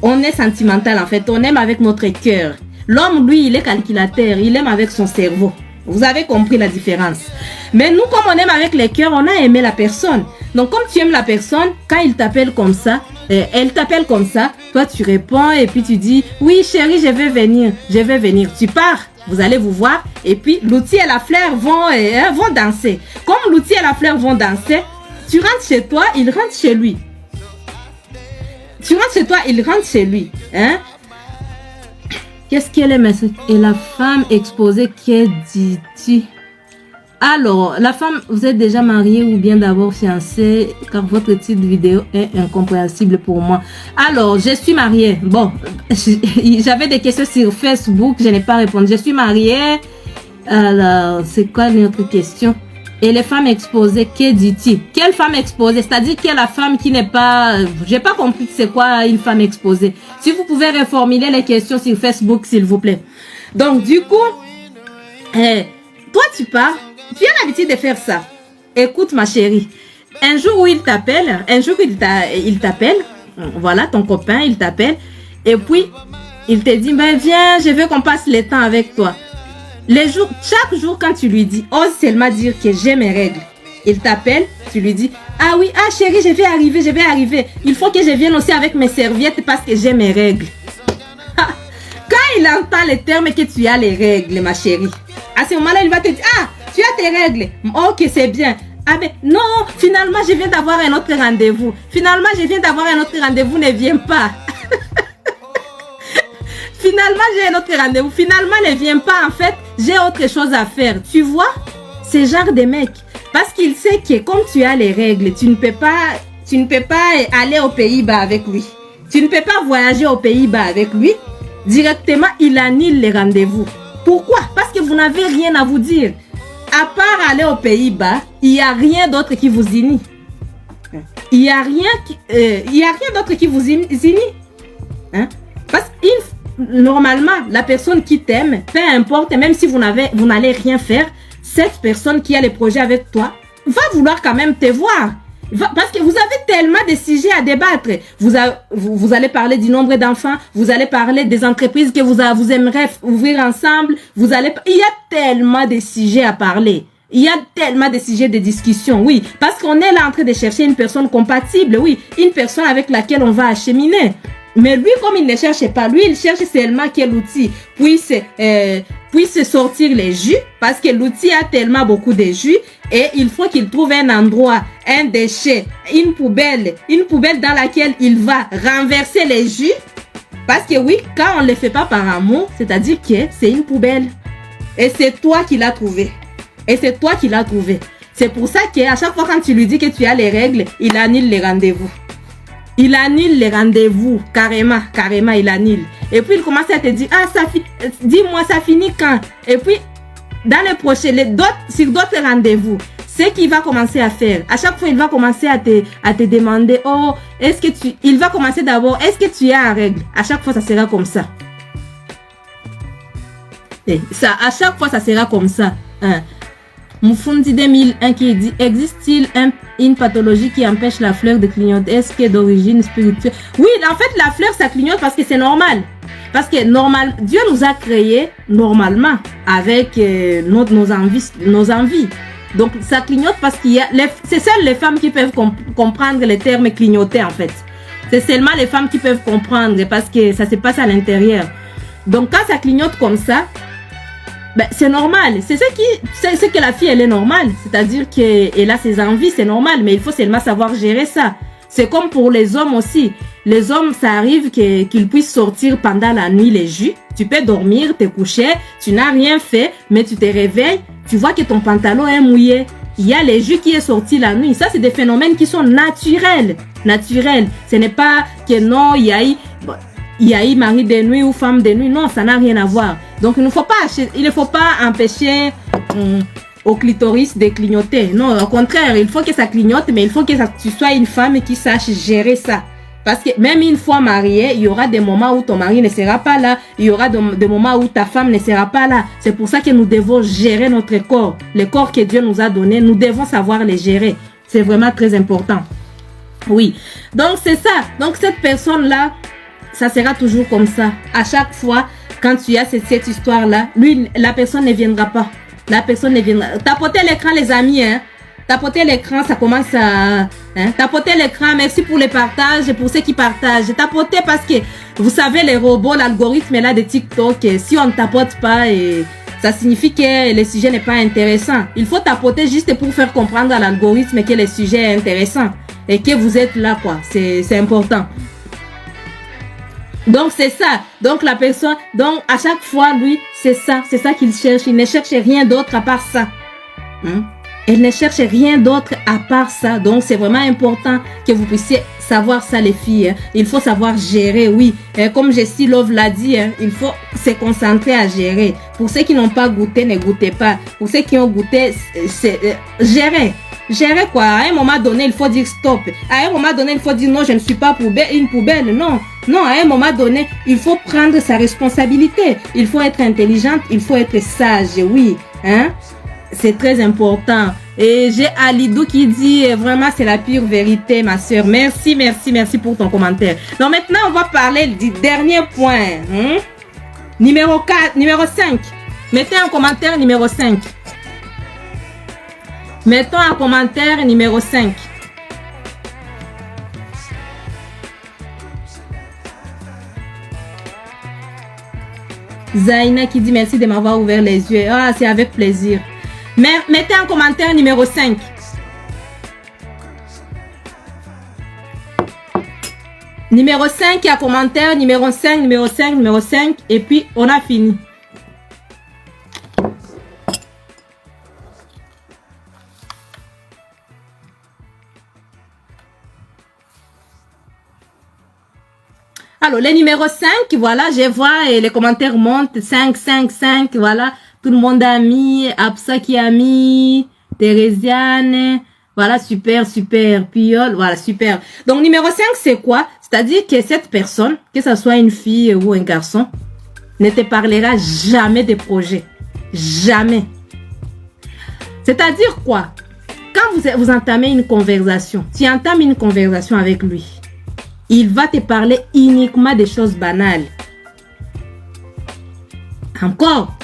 Speaker 1: On est sentimental en fait, on aime avec notre cœur. L'homme, lui, il est calculateur, il aime avec son cerveau. Vous avez compris la différence. Mais nous, comme on aime avec le cœur, on a aimé la personne. Donc, comme tu aimes la personne, quand il t'appelle comme ça, elle t'appelle comme ça, toi, tu réponds et puis tu dis, oui, chérie, je vais venir. Tu pars, vous allez vous voir. Et puis, l'outil et la fleur vont danser. Comme l'outil et la fleur vont danser, tu rentres chez toi, il rentre chez lui. Tu rentres chez toi, il rentre chez lui. Hein? Qu'est-ce qu'elle est, monsieur? Et la femme exposée, que dit-tu? Alors, la femme, vous êtes déjà mariée ou bien d'abord fiancée, car votre titre vidéo est incompréhensible pour moi. Alors, je suis mariée. Bon, j'avais des questions sur Facebook, je n'ai pas répondu. Je suis mariée. Alors, c'est quoi notre question? Et les femmes exposées, que dit-il? Quelle femme exposée? C'est-à-dire que la femme qui n'est pas... J'ai pas compris c'est quoi une femme exposée. Si vous pouvez reformuler les questions sur Facebook, s'il vous plaît. Donc, du coup, toi, tu pars. Tu as l'habitude de faire ça. Écoute, ma chérie. Un jour où il t'appelle, voilà, ton copain, il t'appelle. Et puis, il te dit, ben viens, je veux qu'on passe le temps avec toi. Chaque jour quand tu lui dis, ose seulement dire que j'ai mes règles. Il t'appelle, tu lui dis, ah oui, ah chérie, je vais arriver. Il faut que je vienne aussi avec mes serviettes parce que j'ai mes règles. Quand il entend le terme que tu as les règles, ma chérie, à ce moment-là, il va te dire, ah, tu as tes règles. Ok, c'est bien. Ah ben, non, finalement, je viens d'avoir un autre rendez-vous. Ne viens pas. Finalement, j'ai un autre rendez-vous. Finalement, ne viens pas. En fait, j'ai autre chose à faire. Tu vois, ce genre de mec. Parce qu'il sait que comme tu as les règles, tu ne peux pas aller aux Pays-Bas avec lui. Tu ne peux pas voyager aux Pays-Bas avec lui. Directement, il annule les rendez-vous. Pourquoi? Parce que vous n'avez rien à vous dire. À part aller aux Pays-Bas, il n'y a rien d'autre qui vous unit. Il n'y a rien d'autre qui vous unit. Hein? Parce que normalement, la personne qui t'aime, peu importe, même si vous n'allez rien faire, cette personne qui a les projets avec toi va vouloir quand même te voir. Parce que vous avez tellement de sujets à débattre. Vous allez parler du nombre d'enfants, vous allez parler des entreprises que vous aimeriez ouvrir ensemble. Il y a tellement de sujets à parler. Il y a tellement de sujets de discussion, oui. Parce qu'on est là en train de chercher une personne compatible, oui. Une personne avec laquelle on va acheminer. Mais lui, comme il ne cherche pas, lui, il cherche seulement quel outil puisse sortir les jus, parce que l'outil a tellement beaucoup de jus, et il faut qu'il trouve un endroit, un déchet, une poubelle dans laquelle il va renverser les jus, Parce que oui, quand on ne le fait pas par amour, c'est-à-dire que c'est une poubelle. Et c'est toi qui l'as trouvé. Et c'est toi qui l'as trouvé. C'est pour ça qu'à chaque fois quand tu lui dis que tu as les règles, il annule les rendez-vous. Il annule les rendez-vous, carrément, il annule. Et puis il commence à te dire, dis-moi, ça finit quand? Et puis, dans les prochains, sur d'autres rendez-vous, ce qu'il va commencer à faire, à chaque fois, il va commencer à te demander, oh, il va commencer d'abord, est-ce que tu es en règle? À chaque fois, ça sera comme ça. Et ça, à chaque fois, ça sera comme ça. Hein. Moufundi 2001 qui dit, existe-t-il une pathologie qui empêche la fleur de clignoter? Est-ce qu'elle est d'origine spirituelle? Oui, en fait, la fleur, ça clignote parce que c'est normal. Parce que Dieu nous a créés normalement avec nos envies. Donc, ça clignote parce c'est seules les femmes qui peuvent comprendre les termes clignoter, en fait. C'est seulement les femmes qui peuvent comprendre parce que ça se passe à l'intérieur. Donc, quand ça clignote comme ça, ben, c'est normal. C'est ce que la fille, elle est normale. C'est-à-dire qu'elle a ses envies, c'est normal. Mais il faut seulement savoir gérer ça. C'est comme pour les hommes aussi. Les hommes, ça arrive qu'ils puissent sortir pendant la nuit les jus. Tu peux dormir, te coucher, tu n'as rien fait, mais tu te réveilles, tu vois que ton pantalon est mouillé. Il y a les jus qui est sorti la nuit. Ça, c'est des phénomènes qui sont naturels. Naturels. Ce n'est pas que non, il y a eu mari de nuit ou femme de nuit. Non, ça n'a rien à voir. Donc, il ne faut pas empêcher au clitoris de clignoter. Non, au contraire, il faut que ça clignote, mais il faut que tu sois une femme qui sache gérer ça. Parce que même une fois mariée, il y aura des moments où ton mari ne sera pas là. Il y aura des moments où ta femme ne sera pas là. C'est pour ça que nous devons gérer notre corps. Le corps que Dieu nous a donné, nous devons savoir les gérer. C'est vraiment très important. Oui. Donc, c'est ça. Donc, cette personne-là, ça sera toujours comme ça. À chaque fois, quand tu as cette histoire-là, la personne ne viendra pas. La personne ne viendra. Tapotez l'écran, les amis, hein. Tapotez l'écran, ça commence à... Hein? Tapotez l'écran, merci pour les partages et pour ceux qui partagent. Tapotez parce que, vous savez, les robots, l'algorithme là de TikTok, si on ne tapote pas, ça signifie que le sujet n'est pas intéressant. Il faut tapoter juste pour faire comprendre à l'algorithme que le sujet est intéressant et que vous êtes là, quoi. C'est important. Donc, c'est ça. Donc, la personne, donc, à chaque fois, lui, c'est ça qu'il cherche. Il ne cherche rien d'autre à part ça. Hein? Elle ne cherche rien d'autre à part ça. Donc, c'est vraiment important que vous puissiez savoir ça, les filles. Hein. Il faut savoir gérer, oui. Comme Jessie Love l'a dit, hein, il faut se concentrer à gérer. Pour ceux qui n'ont pas goûté, ne goûtez pas. Pour ceux qui ont goûté, gérer. Gérer quoi? À un moment donné, il faut dire stop. À un moment donné, il faut dire non, je ne suis pas une poubelle. Non. Non, à un moment donné, il faut prendre sa responsabilité. Il faut être intelligente, il faut être sage, oui. Hein? C'est très important. Et j'ai Alidou qui dit, vraiment, c'est la pure vérité, ma soeur. Merci pour ton commentaire. Donc maintenant, on va parler du dernier point. Hein? Numéro 5. Mettez un commentaire numéro 5. Mettons un commentaire numéro 5. Zaina qui dit merci de m'avoir ouvert les yeux. Ah, c'est avec plaisir. Mettez un commentaire numéro 5. Numéro 5, il y a commentaire, numéro 5, numéro 5, numéro 5. Et puis, on a fini. Alors, le numéro 5, voilà, je vois et les commentaires montent. 5, 5, 5, voilà. Tout le monde a mis. Absa qui a mis. Thérésiane. Voilà, super. Piole, voilà, super. Donc, numéro 5, c'est quoi? C'est-à-dire que cette personne, que ce soit une fille ou un garçon, ne te parlera jamais de projet. Jamais. C'est-à-dire quoi? Quand vous entamez une conversation, tu entames une conversation avec lui, il va te parler uniquement des choses banales. Encore,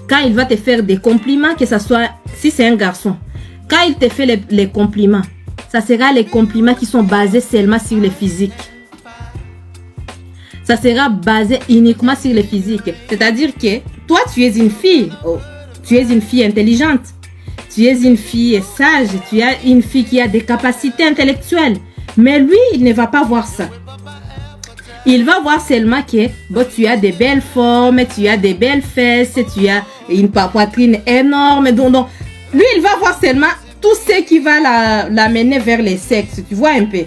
Speaker 1: quand il va te faire des compliments, que ce soit, si c'est un garçon, quand il te fait les compliments, ça sera les compliments qui sont basés seulement sur le physique. Ça sera basé uniquement sur le physique. C'est-à-dire que toi, tu es une fille. Oh, tu es une fille intelligente. Tu es une fille sage. Tu es une fille qui a des capacités intellectuelles. Mais lui, il ne va pas voir ça. Il va voir seulement que bon, tu as des belles formes, tu as des belles fesses, tu as une poitrine énorme. Donc, lui, il va voir seulement tout ce qui va l'amener vers les sexes. Tu vois un peu.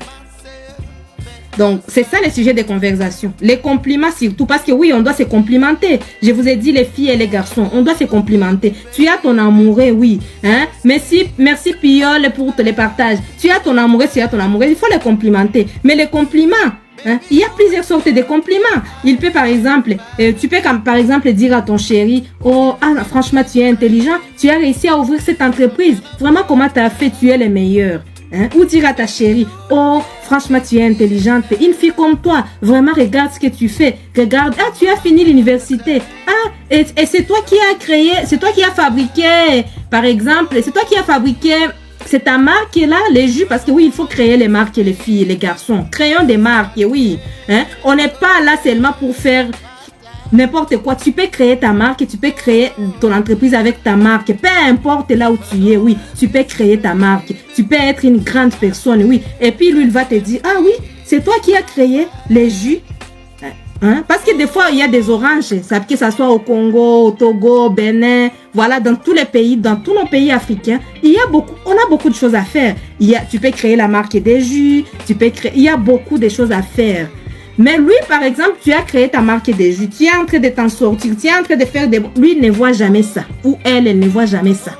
Speaker 1: Donc, c'est ça le sujet des conversations. Les compliments surtout, parce que oui, on doit se complimenter. Je vous ai dit, les filles et les garçons, on doit se complimenter. Tu as ton amoureux, oui. Hein? Merci Piole pour les partages. Tu as ton amoureux, il faut les complimenter. Mais les compliments, hein? Il y a plusieurs sortes de compliments. Il peut par exemple, tu peux par exemple dire à ton chéri, oh, ah, franchement, tu es intelligent, tu as réussi à ouvrir cette entreprise. Vraiment, comment tu as fait, tu es le meilleur. Hein? Ou dire à ta chérie, oh, franchement, tu es intelligente. Une fille comme toi, vraiment, regarde ce que tu fais. Regarde, ah, tu as fini l'université. Ah, et c'est toi qui as créé, c'est toi qui as fabriqué, par exemple, c'est toi qui as fabriqué, c'est ta marque là, les jus, parce que oui, il faut créer les marques, les filles, les garçons. Créons des marques, oui. Hein? On n'est pas là seulement pour faire n'importe quoi. Tu peux créer ta marque, tu peux créer ton entreprise avec ta marque. Peu importe là où tu es, oui. Tu peux créer ta marque. Tu peux être une grande personne, oui. Et puis lui, il va te dire, ah oui, c'est toi qui as créé les jus. Hein? Parce que des fois, il y a des oranges, que ça soit au Congo, au Togo, au Bénin, voilà, dans tous les pays, dans tous nos pays africains, on a beaucoup de choses à faire. Tu peux créer la marque des jus, il y a beaucoup de choses à faire. Mais lui, par exemple, tu as créé ta marque des jus, tu es en train de t'en sortir, tu es en train de faire des... Lui ne voit jamais ça, ou elle ne voit jamais ça.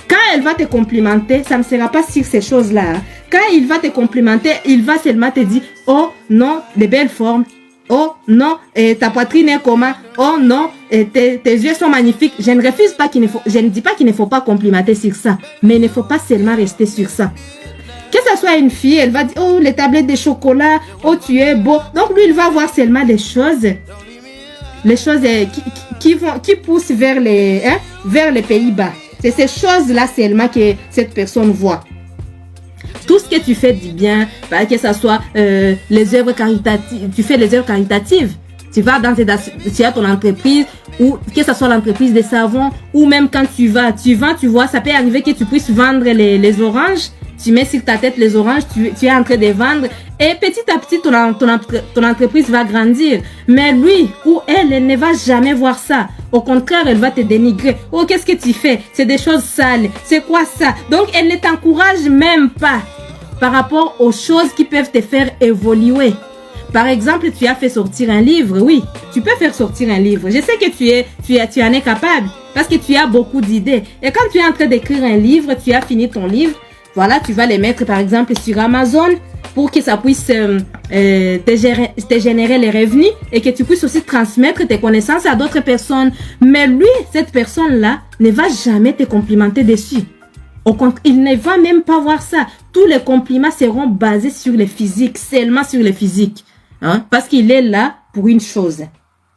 Speaker 1: Quand elle va te complimenter, ça ne sera pas sur ces choses-là. Hein. Quand il va te complimenter, il va seulement te dire, oh non, de belles formes, oh non, ta poitrine est comment, oh non, tes yeux sont magnifiques. Je ne dis pas qu'il ne faut pas complimenter sur ça, mais il ne faut pas seulement rester sur ça. Que ce soit une fille, elle va dire, oh, les tablettes de chocolat, oh, tu es beau. Donc, lui, il va voir seulement les choses qui poussent vers les Pays-Bas. C'est ces choses-là seulement que cette personne voit. Tout ce que tu fais du bien, que ce soit les œuvres caritatives, tu fais les œuvres caritatives. Tu vas tu as ton entreprise, ou que ce soit l'entreprise de savon, ou même quand tu vends, tu vois, ça peut arriver que tu puisses vendre les oranges. Tu mets sur ta tête les oranges, tu es en train de vendre et petit à petit, ton entreprise va grandir. Mais lui ou elle ne va jamais voir ça. Au contraire, elle va te dénigrer. Oh, qu'est-ce que tu fais? C'est des choses sales. C'est quoi ça? Donc, elle ne t'encourage même pas par rapport aux choses qui peuvent te faire évoluer. Par exemple, tu as fait sortir un livre. Oui, tu peux faire sortir un livre. Je sais que tu en es capable parce que tu as beaucoup d'idées. Et quand tu es en train d'écrire un livre, tu as fini ton livre. Voilà, tu vas les mettre par exemple sur Amazon pour que ça puisse te générer les revenus et que tu puisses aussi transmettre tes connaissances à d'autres personnes. Mais lui, cette personne-là, ne va jamais te complimenter dessus. Au contraire, il ne va même pas voir ça. Tous les compliments seront basés sur le physique, seulement sur le physique. Hein? Parce qu'il est là pour une chose.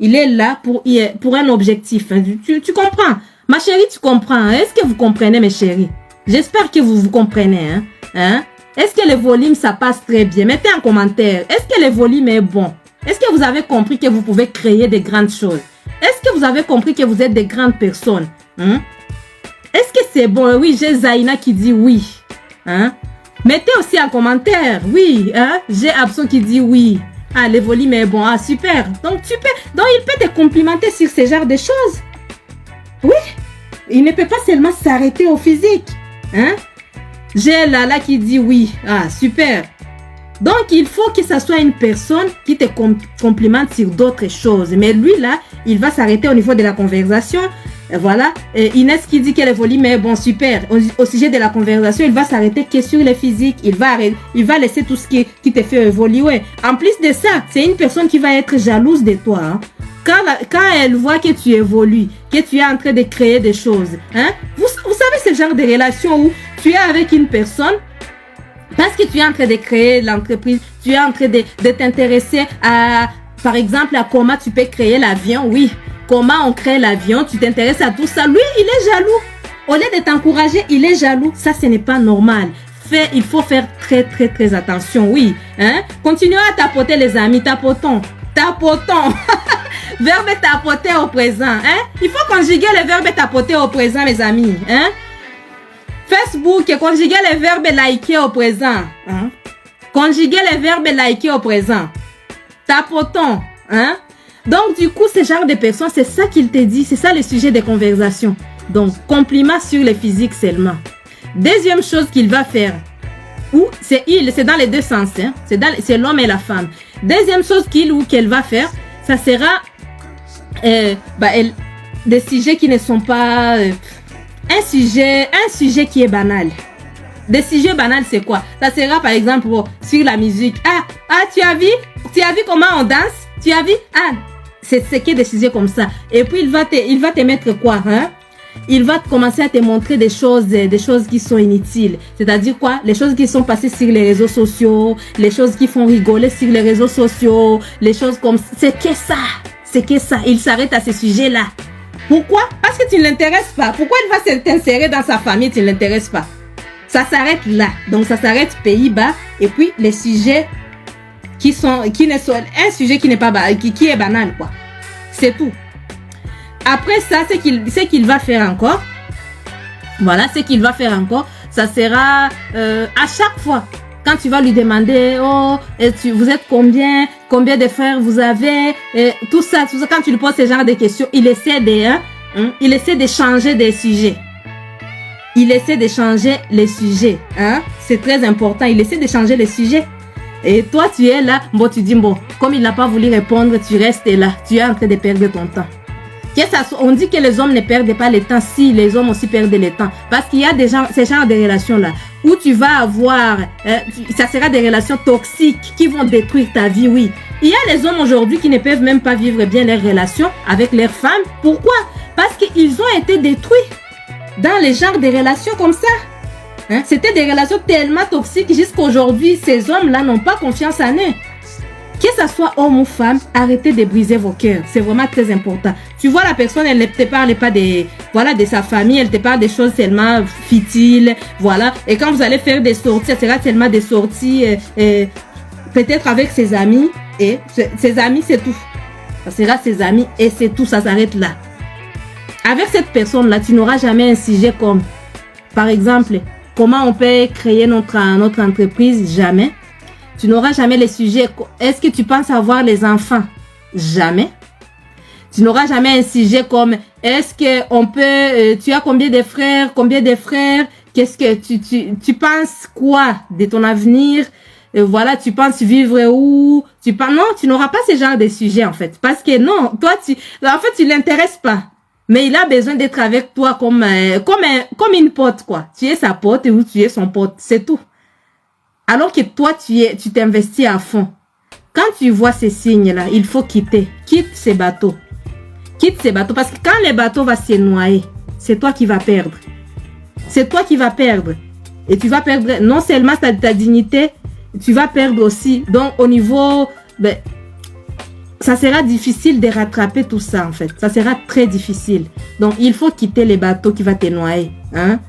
Speaker 1: Il est là pour un objectif. Tu comprends? Ma chérie, tu comprends? Est-ce que vous comprenez, mes chéris? J'espère que vous comprenez. Hein? Est-ce que le volume, ça passe très bien? Mettez en commentaire. Est-ce que le volume est bon? Est-ce que vous avez compris que vous pouvez créer des grandes choses? Est-ce que vous avez compris que vous êtes des grandes personnes? Hein? Est-ce que c'est bon? Oui, j'ai Zaina qui dit oui. Hein? Mettez aussi en commentaire. Oui. Hein? J'ai Abso qui dit oui. Ah, le volume est bon. Ah, super. Donc, il peut te complimenter sur ce genre de choses. Oui. Il ne peut pas seulement s'arrêter au physique. Hein? J'ai Lala qui dit oui. Ah, super. Donc, il faut que ça soit une personne qui te complimente sur d'autres choses. Mais lui, là, il va s'arrêter au niveau de la conversation. Voilà. Et Inès qui dit que le volume est bon, super. Au sujet de la conversation, il va s'arrêter que sur le physique. Il va laisser tout ce qui te fait évoluer. En plus de ça, c'est une personne qui va être jalouse de toi. Hein? Quand elle voit que tu évolues, que tu es en train de créer des choses, hein? Vous savez ce genre de relation où tu es avec une personne parce que tu es en train de créer l'entreprise, tu es en train de t'intéresser à, par exemple, à comment tu peux créer l'avion, oui. Comment on crée l'avion, tu t'intéresses à tout ça. Lui, il est jaloux. Au lieu de t'encourager, il est jaloux. Ça, ce n'est pas normal. Il faut faire très, très, très attention, oui. Hein? Continuez à tapoter, les amis. Tapotons. Verbe tapoter au présent. Hein? Il faut conjuguer le verbe tapoter au présent, mes amis. Hein? Facebook, conjuguer le verbe liker au présent. Hein? Conjuguer le verbe liker au présent. tapotons, hein. Donc, du coup, ce genre de personnes, c'est ça qu'il te dit, c'est ça le sujet des conversations. Donc, compliments sur le physique seulement. Deuxième chose qu'il va faire, ou c'est dans les deux sens, hein, c'est l'homme et la femme. Deuxième chose qu'il ou qu'elle va faire, ça sera des sujets qui ne sont pas un sujet qui est banal. Des sujets banals, c'est quoi? Ça sera par exemple sur la musique. Tu as vu comment on danse? Tu as vu? C'est que des sujets comme ça. Et puis il va te mettre quoi, hein? Il va commencer à te montrer des choses qui sont inutiles. C'est-à-dire quoi? Les choses qui sont passées sur les réseaux sociaux, les choses qui font rigoler sur les réseaux sociaux, les choses comme ça. C'est que ça. Il s'arrête à ces sujets-là. Pourquoi? Parce que tu ne l'intéresses pas. Pourquoi il va t'insérer dans sa famille? Tu ne l'intéresses pas. Ça s'arrête là. Donc ça s'arrête Pays-Bas. Et puis les sujets un sujet qui n'est pas qui est banal, quoi. C'est tout. Après ça, ce qu'il va faire encore. Voilà, ce qu'il va faire encore, ça sera à chaque fois quand tu vas lui demander vous êtes combien de frères vous avez, tout ça quand tu lui poses ce genre de questions, il essaie de changer des sujets. Il essaie de changer les sujets, hein? C'est très important, il essaie de changer les sujets. Et toi, tu es là, tu dis, comme il n'a pas voulu répondre, tu restes là. Tu es en train de perdre ton temps. On dit que les hommes ne perdent pas le temps, si les hommes aussi perdent le temps. Parce qu'il y a ces genres de relations-là, où tu vas avoir, ça sera des relations toxiques qui vont détruire ta vie, oui. Il y a les hommes aujourd'hui qui ne peuvent même pas vivre bien leurs relations avec leurs femmes. Pourquoi? Parce qu'ils ont été détruits dans les genres de relations comme ça. Hein? C'était des relations tellement toxiques jusqu'à aujourd'hui, ces hommes-là n'ont pas confiance en eux. Que ce soit homme ou femme, arrêtez de briser vos cœurs. C'est vraiment très important. Tu vois, la personne, elle ne te parle pas de sa famille, elle te parle des choses tellement futiles, voilà. Et quand vous allez faire des sorties, ça sera tellement des sorties, peut-être avec ses amis, et ses amis, c'est tout. Ça sera ses amis et c'est tout, ça s'arrête là. Avec cette personne-là, tu n'auras jamais un sujet comme, par exemple, comment on peut créer notre entreprise? Jamais. Tu n'auras jamais les sujets. Est-ce que tu penses avoir les enfants? Jamais. Tu n'auras jamais un sujet comme est-ce que on peut. Tu as combien de frères? Qu'est-ce que tu penses quoi de ton avenir? Voilà, tu penses vivre où? Non, tu n'auras pas ce genre de sujet en fait, parce que non, toi tu l'intéresses pas. Mais il a besoin d'être avec toi comme une pote, quoi. Tu es sa pote ou tu es son pote, c'est tout. Alors que toi, tu t'investis à fond. Quand tu vois ces signes-là, il faut quitter. Quitte ces bateaux. Parce que quand les bateaux vont se noyer, c'est toi qui vas perdre. C'est toi qui vas perdre. Et tu vas perdre non seulement ta dignité, tu vas perdre aussi. Donc, au niveau... ça sera difficile de rattraper tout ça, en fait. Ça sera très difficile. Donc, il faut quitter les bateaux qui vont te noyer. Hein?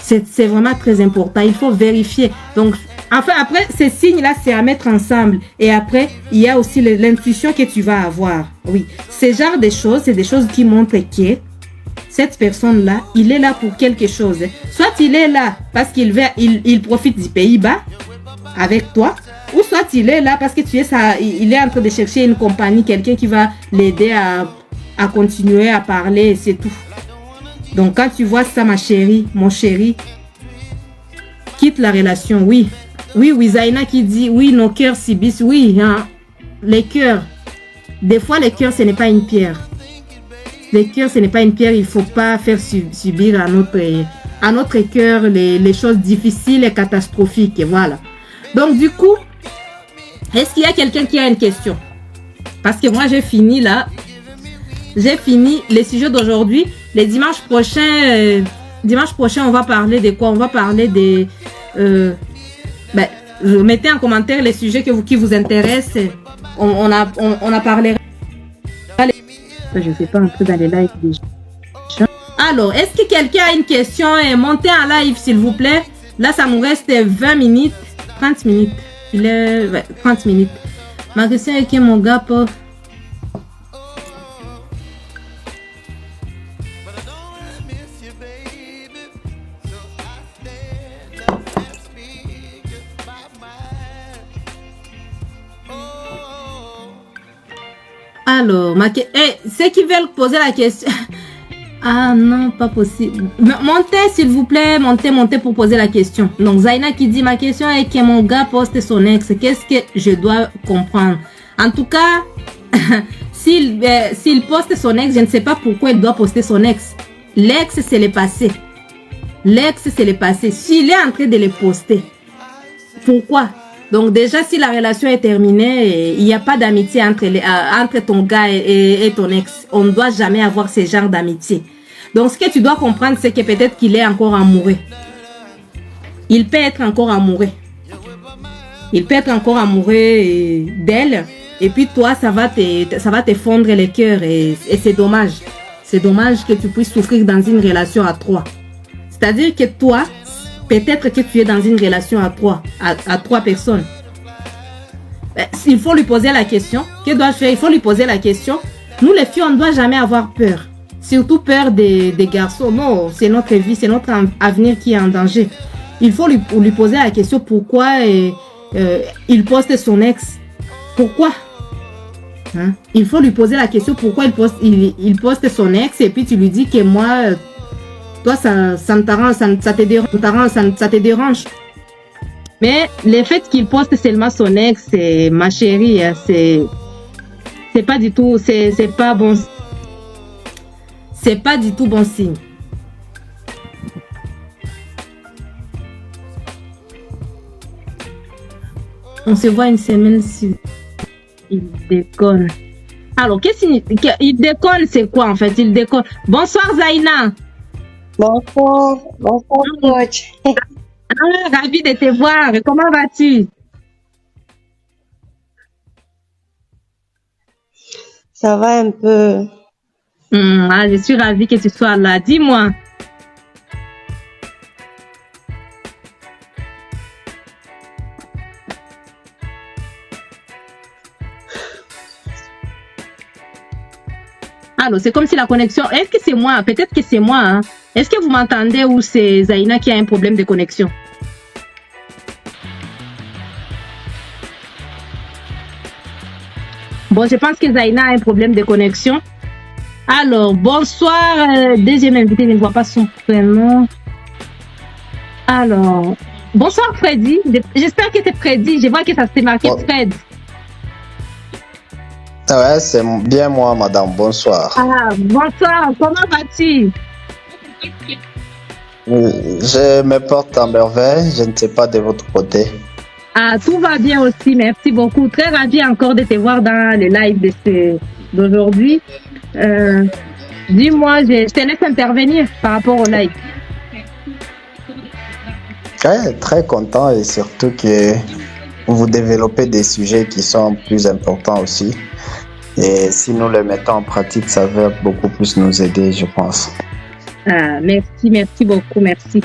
Speaker 1: C'est vraiment très important. Il faut vérifier. Donc, enfin, après, ces signes-là, c'est à mettre ensemble. Et après, il y a aussi l'intuition que tu vas avoir. Oui. Ce genre de choses, c'est des choses qui montrent que cette personne-là, il est là pour quelque chose. Soit il est là parce il profite du Pays-Bas avec toi. Ou soit il est là parce que il est en train de chercher une compagnie, quelqu'un qui va l'aider à continuer à parler, c'est tout. Donc quand tu vois ça, ma chérie, mon chéri, quitte la relation, oui. Oui, Zaina qui dit, oui, nos cœurs subissent, oui, hein, les cœurs. Des fois, les cœurs, ce n'est pas une pierre. Les cœurs, ce n'est pas une pierre, il ne faut pas faire subir à notre cœur les choses difficiles et catastrophiques, voilà. Donc du coup, est-ce qu'il y a quelqu'un qui a une question? Parce que moi, j'ai fini là. J'ai fini les sujets d'aujourd'hui. Les dimanches prochains, on va parler de quoi? On va parler des... mettez en commentaire les sujets qui vous intéressent. On a parlé... Je ne sais pas entrer dans les lives des gens. Alors, est-ce que quelqu'un a une question? Montez en live, s'il vous plaît. Là, ça nous reste 20 minutes. 30 minutes. Il est 30 minutes. Ma question est que mon gars peut... Alors, ceux qui veulent poser la question. Ah non, pas possible. Montez, s'il vous plaît, montez pour poser la question. Donc, Zaina qui dit, ma question est que mon gars poste son ex. Qu'est-ce que je dois comprendre? En tout cas, s'il poste son ex, je ne sais pas pourquoi il doit poster son ex. L'ex, c'est le passé. L'ex, c'est le passé. S'il est en train de le poster, pourquoi? Donc déjà, si la relation est terminée, il n'y a pas d'amitié entre ton gars et ton ex. On ne doit jamais avoir ce genre d'amitié. Donc ce que tu dois comprendre, c'est que peut-être qu'il est encore amoureux. Il peut être encore amoureux. Il peut être encore amoureux d'elle. Et puis toi, ça va te fondre le cœur. Et c'est dommage. C'est dommage que tu puisses souffrir dans une relation à trois. C'est-à-dire que toi, peut-être que tu es dans une relation à trois personnes. Il faut lui poser la question. Que dois-je faire? Il faut lui poser la question. Nous, les filles, on ne doit jamais avoir peur. Surtout peur des garçons. Non, c'est notre vie, c'est notre avenir qui est en danger. Il faut lui poser la question pourquoi il poste son ex. Pourquoi? Hein? Il faut lui poser la question pourquoi il poste son ex et puis tu lui dis que moi... Toi, ça te dérange. Mais le fait qu'il poste seulement son ex, c'est ma chérie, c'est pas du tout, c'est pas bon. C'est pas du tout bon signe. On se voit une semaine si il déconne. Alors, qu'est-ce qu'il déconne, c'est quoi en fait? Il déconne. Bonsoir Zaina.
Speaker 2: Bonsoir, coach.
Speaker 1: Ravi de te voir. Comment vas-tu?
Speaker 2: Ça va un peu.
Speaker 1: Je suis ravie que tu sois là. Dis-moi. Alors, c'est comme si la connexion... Est-ce que c'est moi? Peut-être que c'est moi. Hein? Est-ce que vous m'entendez ou c'est Zaina qui a un problème de connexion? Bon, je pense que Zaina a un problème de connexion. Alors, bonsoir. Deuxième invité, je ne vois pas son prénom. Alors, bonsoir Freddy. J'espère que c'est Freddy. Je vois que ça s'est marqué Fred.
Speaker 3: Ouais, c'est bien moi, madame. Bonsoir.
Speaker 1: Ah, bonsoir. Comment vas-tu?
Speaker 3: Je me porte en merveille. Je ne sais pas de votre côté.
Speaker 1: Ah, tout va bien aussi. Merci beaucoup. Très ravi encore de te voir dans le live d'aujourd'hui. Dis-moi, je te laisse intervenir par rapport au live.
Speaker 3: Très, très content et surtout que vous développez des sujets qui sont plus importants aussi. Et si nous les mettons en pratique, ça va beaucoup plus nous aider, je pense.
Speaker 1: Ah, merci beaucoup, merci.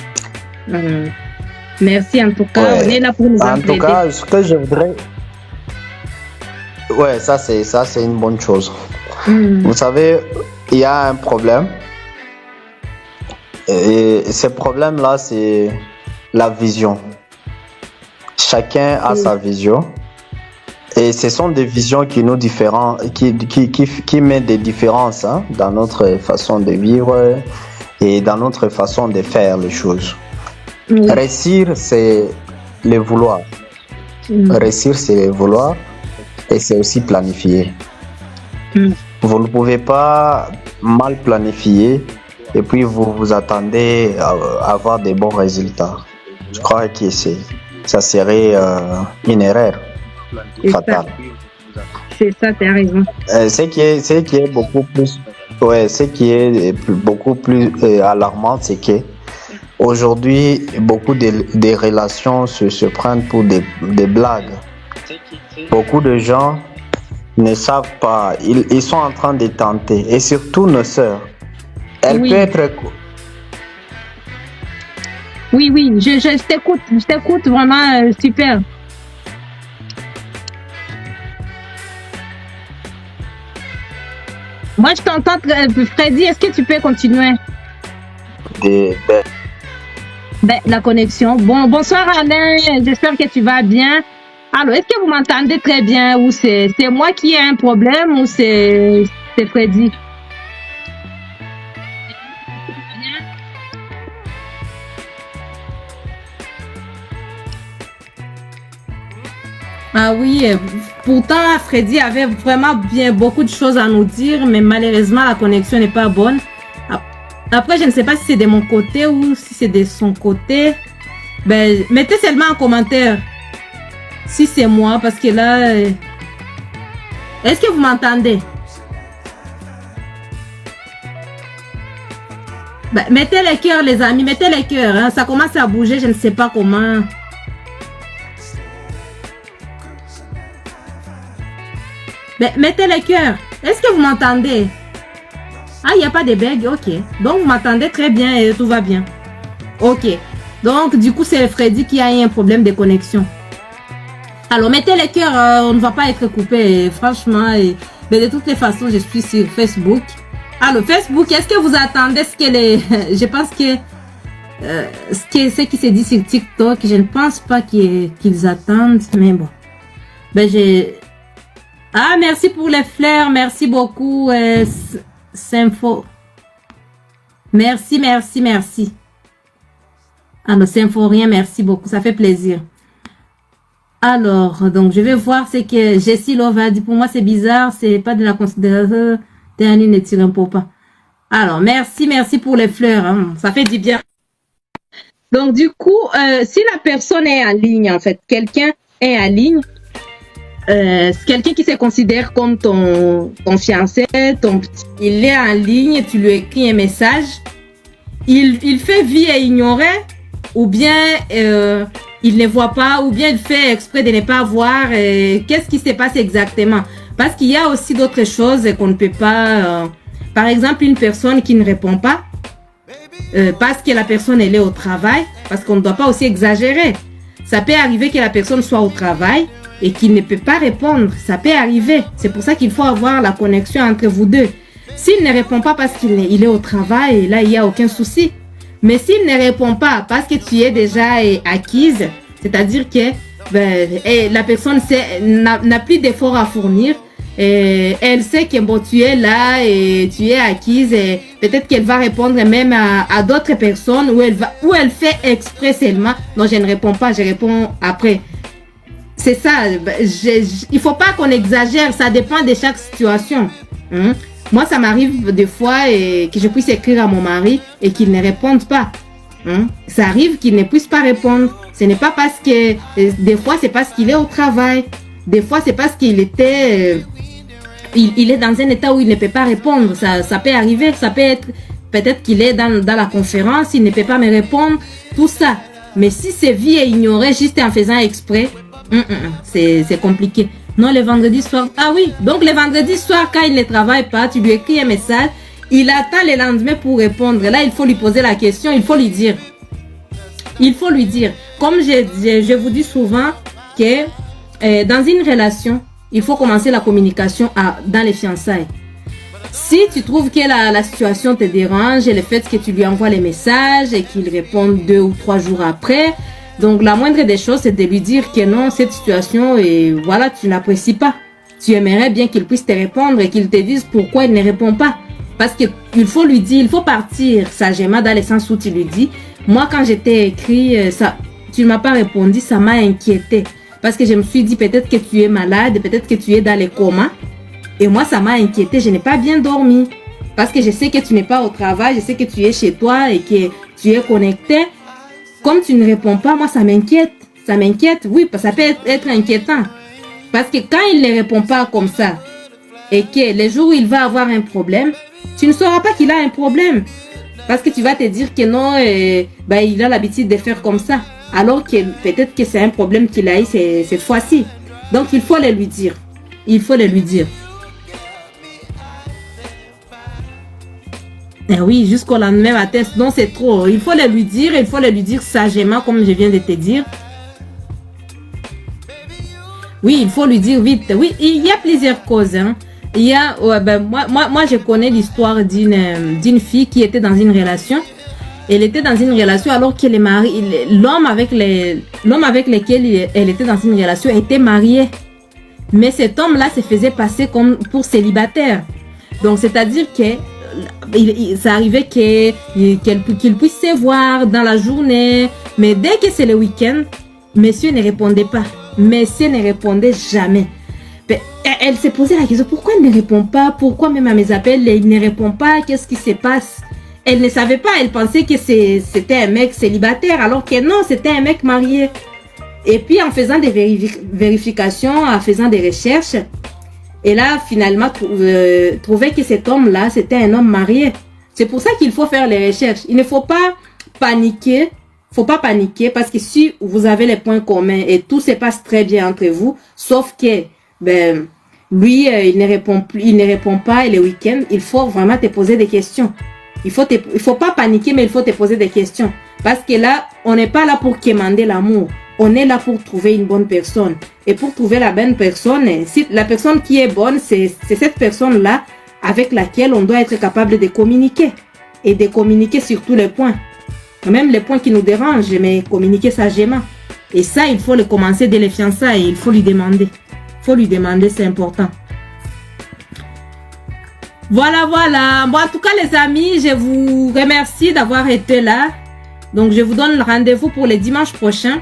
Speaker 1: Merci en tout cas,
Speaker 3: ouais.
Speaker 1: On est là pour nous
Speaker 3: en tout cas, ce que je voudrais... Ouais, ça c'est une bonne chose. Vous savez, il y a un problème. Et ce problème-là, c'est la vision. Chacun a sa vision. Et ce sont des visions qui nous qui mettent des différences dans notre façon de vivre et dans notre façon de faire les choses. Réussir, c'est le vouloir. Réussir, c'est le vouloir et c'est aussi planifier. Vous ne pouvez pas mal planifier et puis vous vous attendez à avoir des bons résultats. Je crois que ça serait une erreur fatale.
Speaker 1: C'est ça, tu as raison.
Speaker 3: Ce qui est beaucoup plus, beaucoup plus alarmant, c'est que aujourd'hui, beaucoup de relations se prennent pour des blagues. Beaucoup de gens ne savent pas, ils sont en train de tenter, et surtout nos sœurs. Elle peut être...
Speaker 1: Oui, je t'écoute vraiment, super. Moi, je t'entends, Freddy, est-ce que tu peux continuer? La connexion. Bon, bonsoir Alain, j'espère que tu vas bien. Alors, est-ce que vous m'entendez très bien ou c'est moi qui ai un problème ou c'est Freddy? Ah oui, pourtant Freddy avait vraiment bien beaucoup de choses à nous dire, mais malheureusement la connexion n'est pas bonne. Après, je ne sais pas si c'est de mon côté ou si c'est de son côté. Ben, mettez seulement en commentaire si c'est moi, parce que là... Est-ce que vous m'entendez? Ben, mettez les cœurs, les amis, mettez les cœurs. Hein. Ça commence à bouger, je ne sais pas comment. Ben, mettez les cœurs. Est-ce que vous m'entendez? Ah, il n'y a pas de bug, ok. Donc, vous m'entendez très bien et tout va bien. Ok. Donc, du coup, c'est Freddy qui a eu un problème de connexion. Alors, mettez les cœurs, on ne va pas être coupé, franchement. Mais de toutes les façons, je suis sur Facebook. Alors, Facebook, est-ce que vous attendez ce que les... je pense que... ce qui se dit sur TikTok, je ne pense pas qu'ils attendent, mais bon. Ben, j'ai... Ah, merci pour les fleurs, merci beaucoup, Sympho. Merci, merci, merci. Alors, Symphorien, merci beaucoup, ça fait plaisir. Alors, donc, je vais voir ce que Jessie Love a dit. Pour moi, c'est bizarre, c'est pas de la considération. Dernier ne tire un peu pas. Alors, merci, merci pour les fleurs, hein. Ça fait du bien. Donc, du coup, si la personne est en ligne, en fait, quelqu'un est en ligne, quelqu'un qui se considère comme ton fiancé, il est en ligne, tu lui écris un message, il fait vie et ignorer, ou bien il ne voit pas, ou bien il fait exprès de ne pas voir. Qu'est-ce qui se passe exactement? Parce qu'il y a aussi d'autres choses qu'on ne peut pas... par exemple, une personne qui ne répond pas, parce que la personne elle est au travail, parce qu'on ne doit pas aussi exagérer. Ça peut arriver que la personne soit au travail et qu'il ne peut pas répondre. Ça peut arriver. C'est pour ça qu'il faut avoir la connexion entre vous deux. S'il ne répond pas parce qu'il est au travail, là, il n'y a aucun souci. Mais s'il ne répond pas parce que tu es déjà acquise, c'est-à-dire que la personne n'a plus d'efforts à fournir, et elle sait que bon, tu es là et tu es acquise, et peut-être qu'elle va répondre même à d'autres personnes, où elle fait exprès seulement. Non, je ne réponds pas, je réponds après. C'est ça, il faut pas qu'on exagère, ça dépend de chaque situation. Hein? Moi, ça m'arrive des fois que je puisse écrire à mon mari et qu'il ne réponde pas. Hein? Ça arrive qu'il ne puisse pas répondre. Ce n'est pas parce que... des fois, c'est parce qu'il est au travail. Des fois, c'est parce qu'il était... il est dans un état où il ne peut pas répondre. Ça peut arriver, ça peut être... Peut-être qu'il est dans la conférence, il ne peut pas me répondre. Tout ça. Mais si c'est vu et ignoré juste en faisant exprès... c'est compliqué. Non, le vendredi soir. Ah oui, donc le vendredi soir, quand il ne travaille pas, tu lui écris un message, il attend le lendemain pour répondre. Là, il faut lui poser la question, il faut lui dire. Il faut lui dire. Comme je vous dis souvent que dans une relation, il faut commencer la communication dans les fiançailles. Si tu trouves que la situation te dérange et le fait que tu lui envoies les messages et qu'il réponde 2 ou 3 jours après, donc la moindre des choses, c'est de lui dire que non, cette situation, et voilà, tu n'apprécies pas. Tu aimerais bien qu'il puisse te répondre et qu'il te dise pourquoi il ne répond pas. Parce qu'il faut lui dire, il faut partir sagement dans le sens où tu lui dis, moi quand je t'ai écrit, tu ne m'as pas répondu, ça m'a inquiété. Parce que je me suis dit peut-être que tu es malade, peut-être que tu es dans le coma. Et moi, ça m'a inquiété, je n'ai pas bien dormi. Parce que je sais que tu n'es pas au travail, je sais que tu es chez toi et que tu es connecté. Comme tu ne réponds pas, moi, ça m'inquiète. Ça m'inquiète, oui, ça peut être inquiétant. Parce que quand il ne répond pas comme ça, et que les jours où il va avoir un problème, tu ne sauras pas qu'il a un problème. Parce que tu vas te dire que non, il a l'habitude de faire comme ça. Alors que peut-être que c'est un problème qu'il a eu cette fois-ci. Donc, il faut le lui dire. Il faut le lui dire. Eh oui, jusqu'au lendemain matin, non, c'est trop. Il faut le lui dire, il faut le lui dire sagement, comme je viens de te dire. Oui, il faut lui dire vite. Oui, il y a plusieurs causes. Hein. Il y a, moi, je connais l'histoire d'une fille qui était dans une relation. Elle était dans une relation alors que l'homme avec lequel elle était dans une relation était marié. Mais cet homme-là se faisait passer comme pour célibataire. Donc, c'est-à-dire que ça arrivait qu'il puisse se voir dans la journée. Mais dès que c'est le week-end, monsieur ne répondait pas. Monsieur ne répondait jamais. Elle s'est posé la question, pourquoi il ne répond pas? Pourquoi même à mes appels, il ne répond pas? Qu'est-ce qui se passe? Elle ne savait pas, elle pensait que c'était un mec célibataire, alors que non, c'était un mec marié. Et puis en faisant des vérifications, en faisant des recherches, elle a finalement trouvé que cet homme-là, c'était un homme marié. C'est pour ça qu'il faut faire les recherches. Il ne faut pas paniquer. Faut pas paniquer parce que si vous avez les points communs et tout se passe très bien entre vous, sauf que lui, il ne répond pas et le week-end, il faut vraiment te poser des questions. Il faut pas paniquer, mais il faut te poser des questions. Parce que là, on n'est pas là pour quémander l'amour. On est là pour trouver une bonne personne. Et pour trouver la bonne personne, si la personne qui est bonne, c'est cette personne-là avec laquelle on doit être capable de communiquer. Et de communiquer sur tous les points. Même les points qui nous dérangent, mais communiquer sagement. Et ça, il faut le commencer dès les fiançailles. Il faut lui demander. Il faut lui demander, c'est important. Voilà. Bon, en tout cas, les amis, je vous remercie d'avoir été là. Donc, je vous donne rendez-vous pour le dimanche prochain.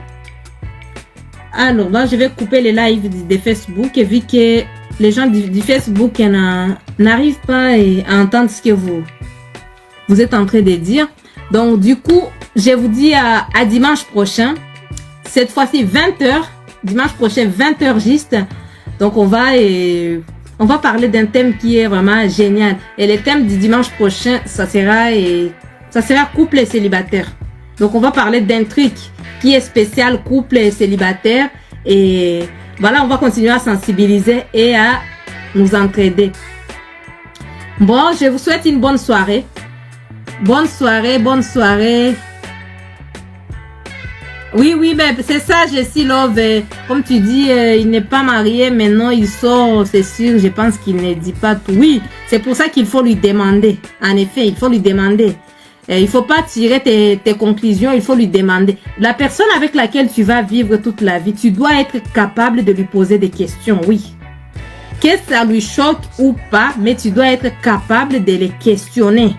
Speaker 1: Alors, là, je vais couper les lives de Facebook. Et vu que les gens du Facebook n'arrivent pas à entendre ce que vous êtes en train de dire. Donc, du coup, je vous dis à dimanche prochain. Cette fois-ci, 20h. Dimanche prochain, 20h juste. Donc, on va parler d'un thème qui est vraiment génial. Et le thème du dimanche prochain, ça sera couple et célibataire. Donc, on va parler d'un truc qui est spécial, couple et célibataire. Et voilà, on va continuer à sensibiliser et à nous entraider. Bon, je vous souhaite une bonne soirée. Bonne soirée. Oui, ben c'est ça, Jessie Love. Comme tu dis, il n'est pas marié, maintenant il sort, c'est sûr, je pense qu'il ne dit pas tout. Oui, c'est pour ça qu'il faut lui demander. En effet, il faut lui demander. Il faut pas tirer tes conclusions, il faut lui demander. La personne avec laquelle tu vas vivre toute la vie, tu dois être capable de lui poser des questions, oui. Que ça lui choque ou pas, mais tu dois être capable de les questionner.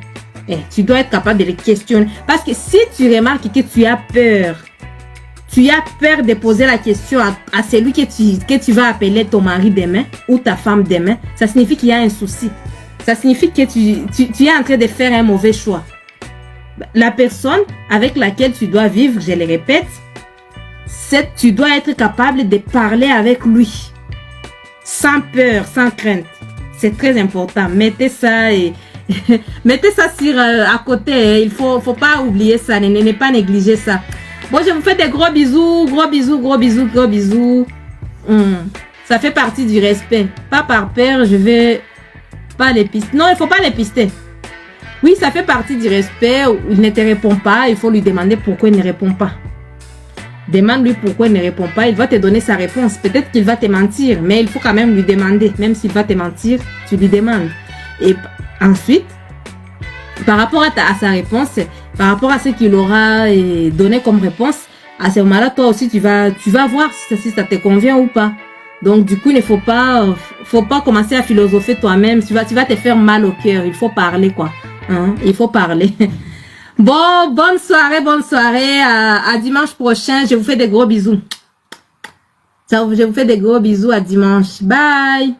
Speaker 1: Tu dois être capable de les questionner. Parce que si tu remarques que tu as peur de poser la question à celui que tu vas appeler ton mari demain ou ta femme demain, ça signifie qu'il y a un souci. Ça signifie que tu es en train de faire un mauvais choix. La personne avec laquelle tu dois vivre, je le répète, tu dois être capable de parler avec lui. Sans peur, sans crainte. C'est très important. Mettez ça à côté. Il faut pas oublier ça. Ne pas négliger ça. Bon, je vous fais des gros bisous. Ça fait partie du respect. Pas par peur, je vais pas les pister. Non, il faut pas les pister. Oui, ça fait partie du respect. Il ne te répond pas. Il faut lui demander pourquoi il ne répond pas. Demande-lui pourquoi il ne répond pas. Il va te donner sa réponse. Peut-être qu'il va te mentir, mais il faut quand même lui demander. Même s'il va te mentir, tu lui demandes. Et ensuite, par rapport à sa réponse, par rapport à ce qu'il aura donné comme réponse, à ce moment-là, toi aussi, tu vas voir si ça te convient ou pas. Donc, du coup, il ne faut pas commencer à philosopher toi-même. Tu vas te faire mal au cœur. Il faut parler, quoi. Il faut parler. Bon, bonne soirée. À dimanche prochain. Je vous fais des gros bisous. Je vous fais des gros bisous à dimanche. Bye.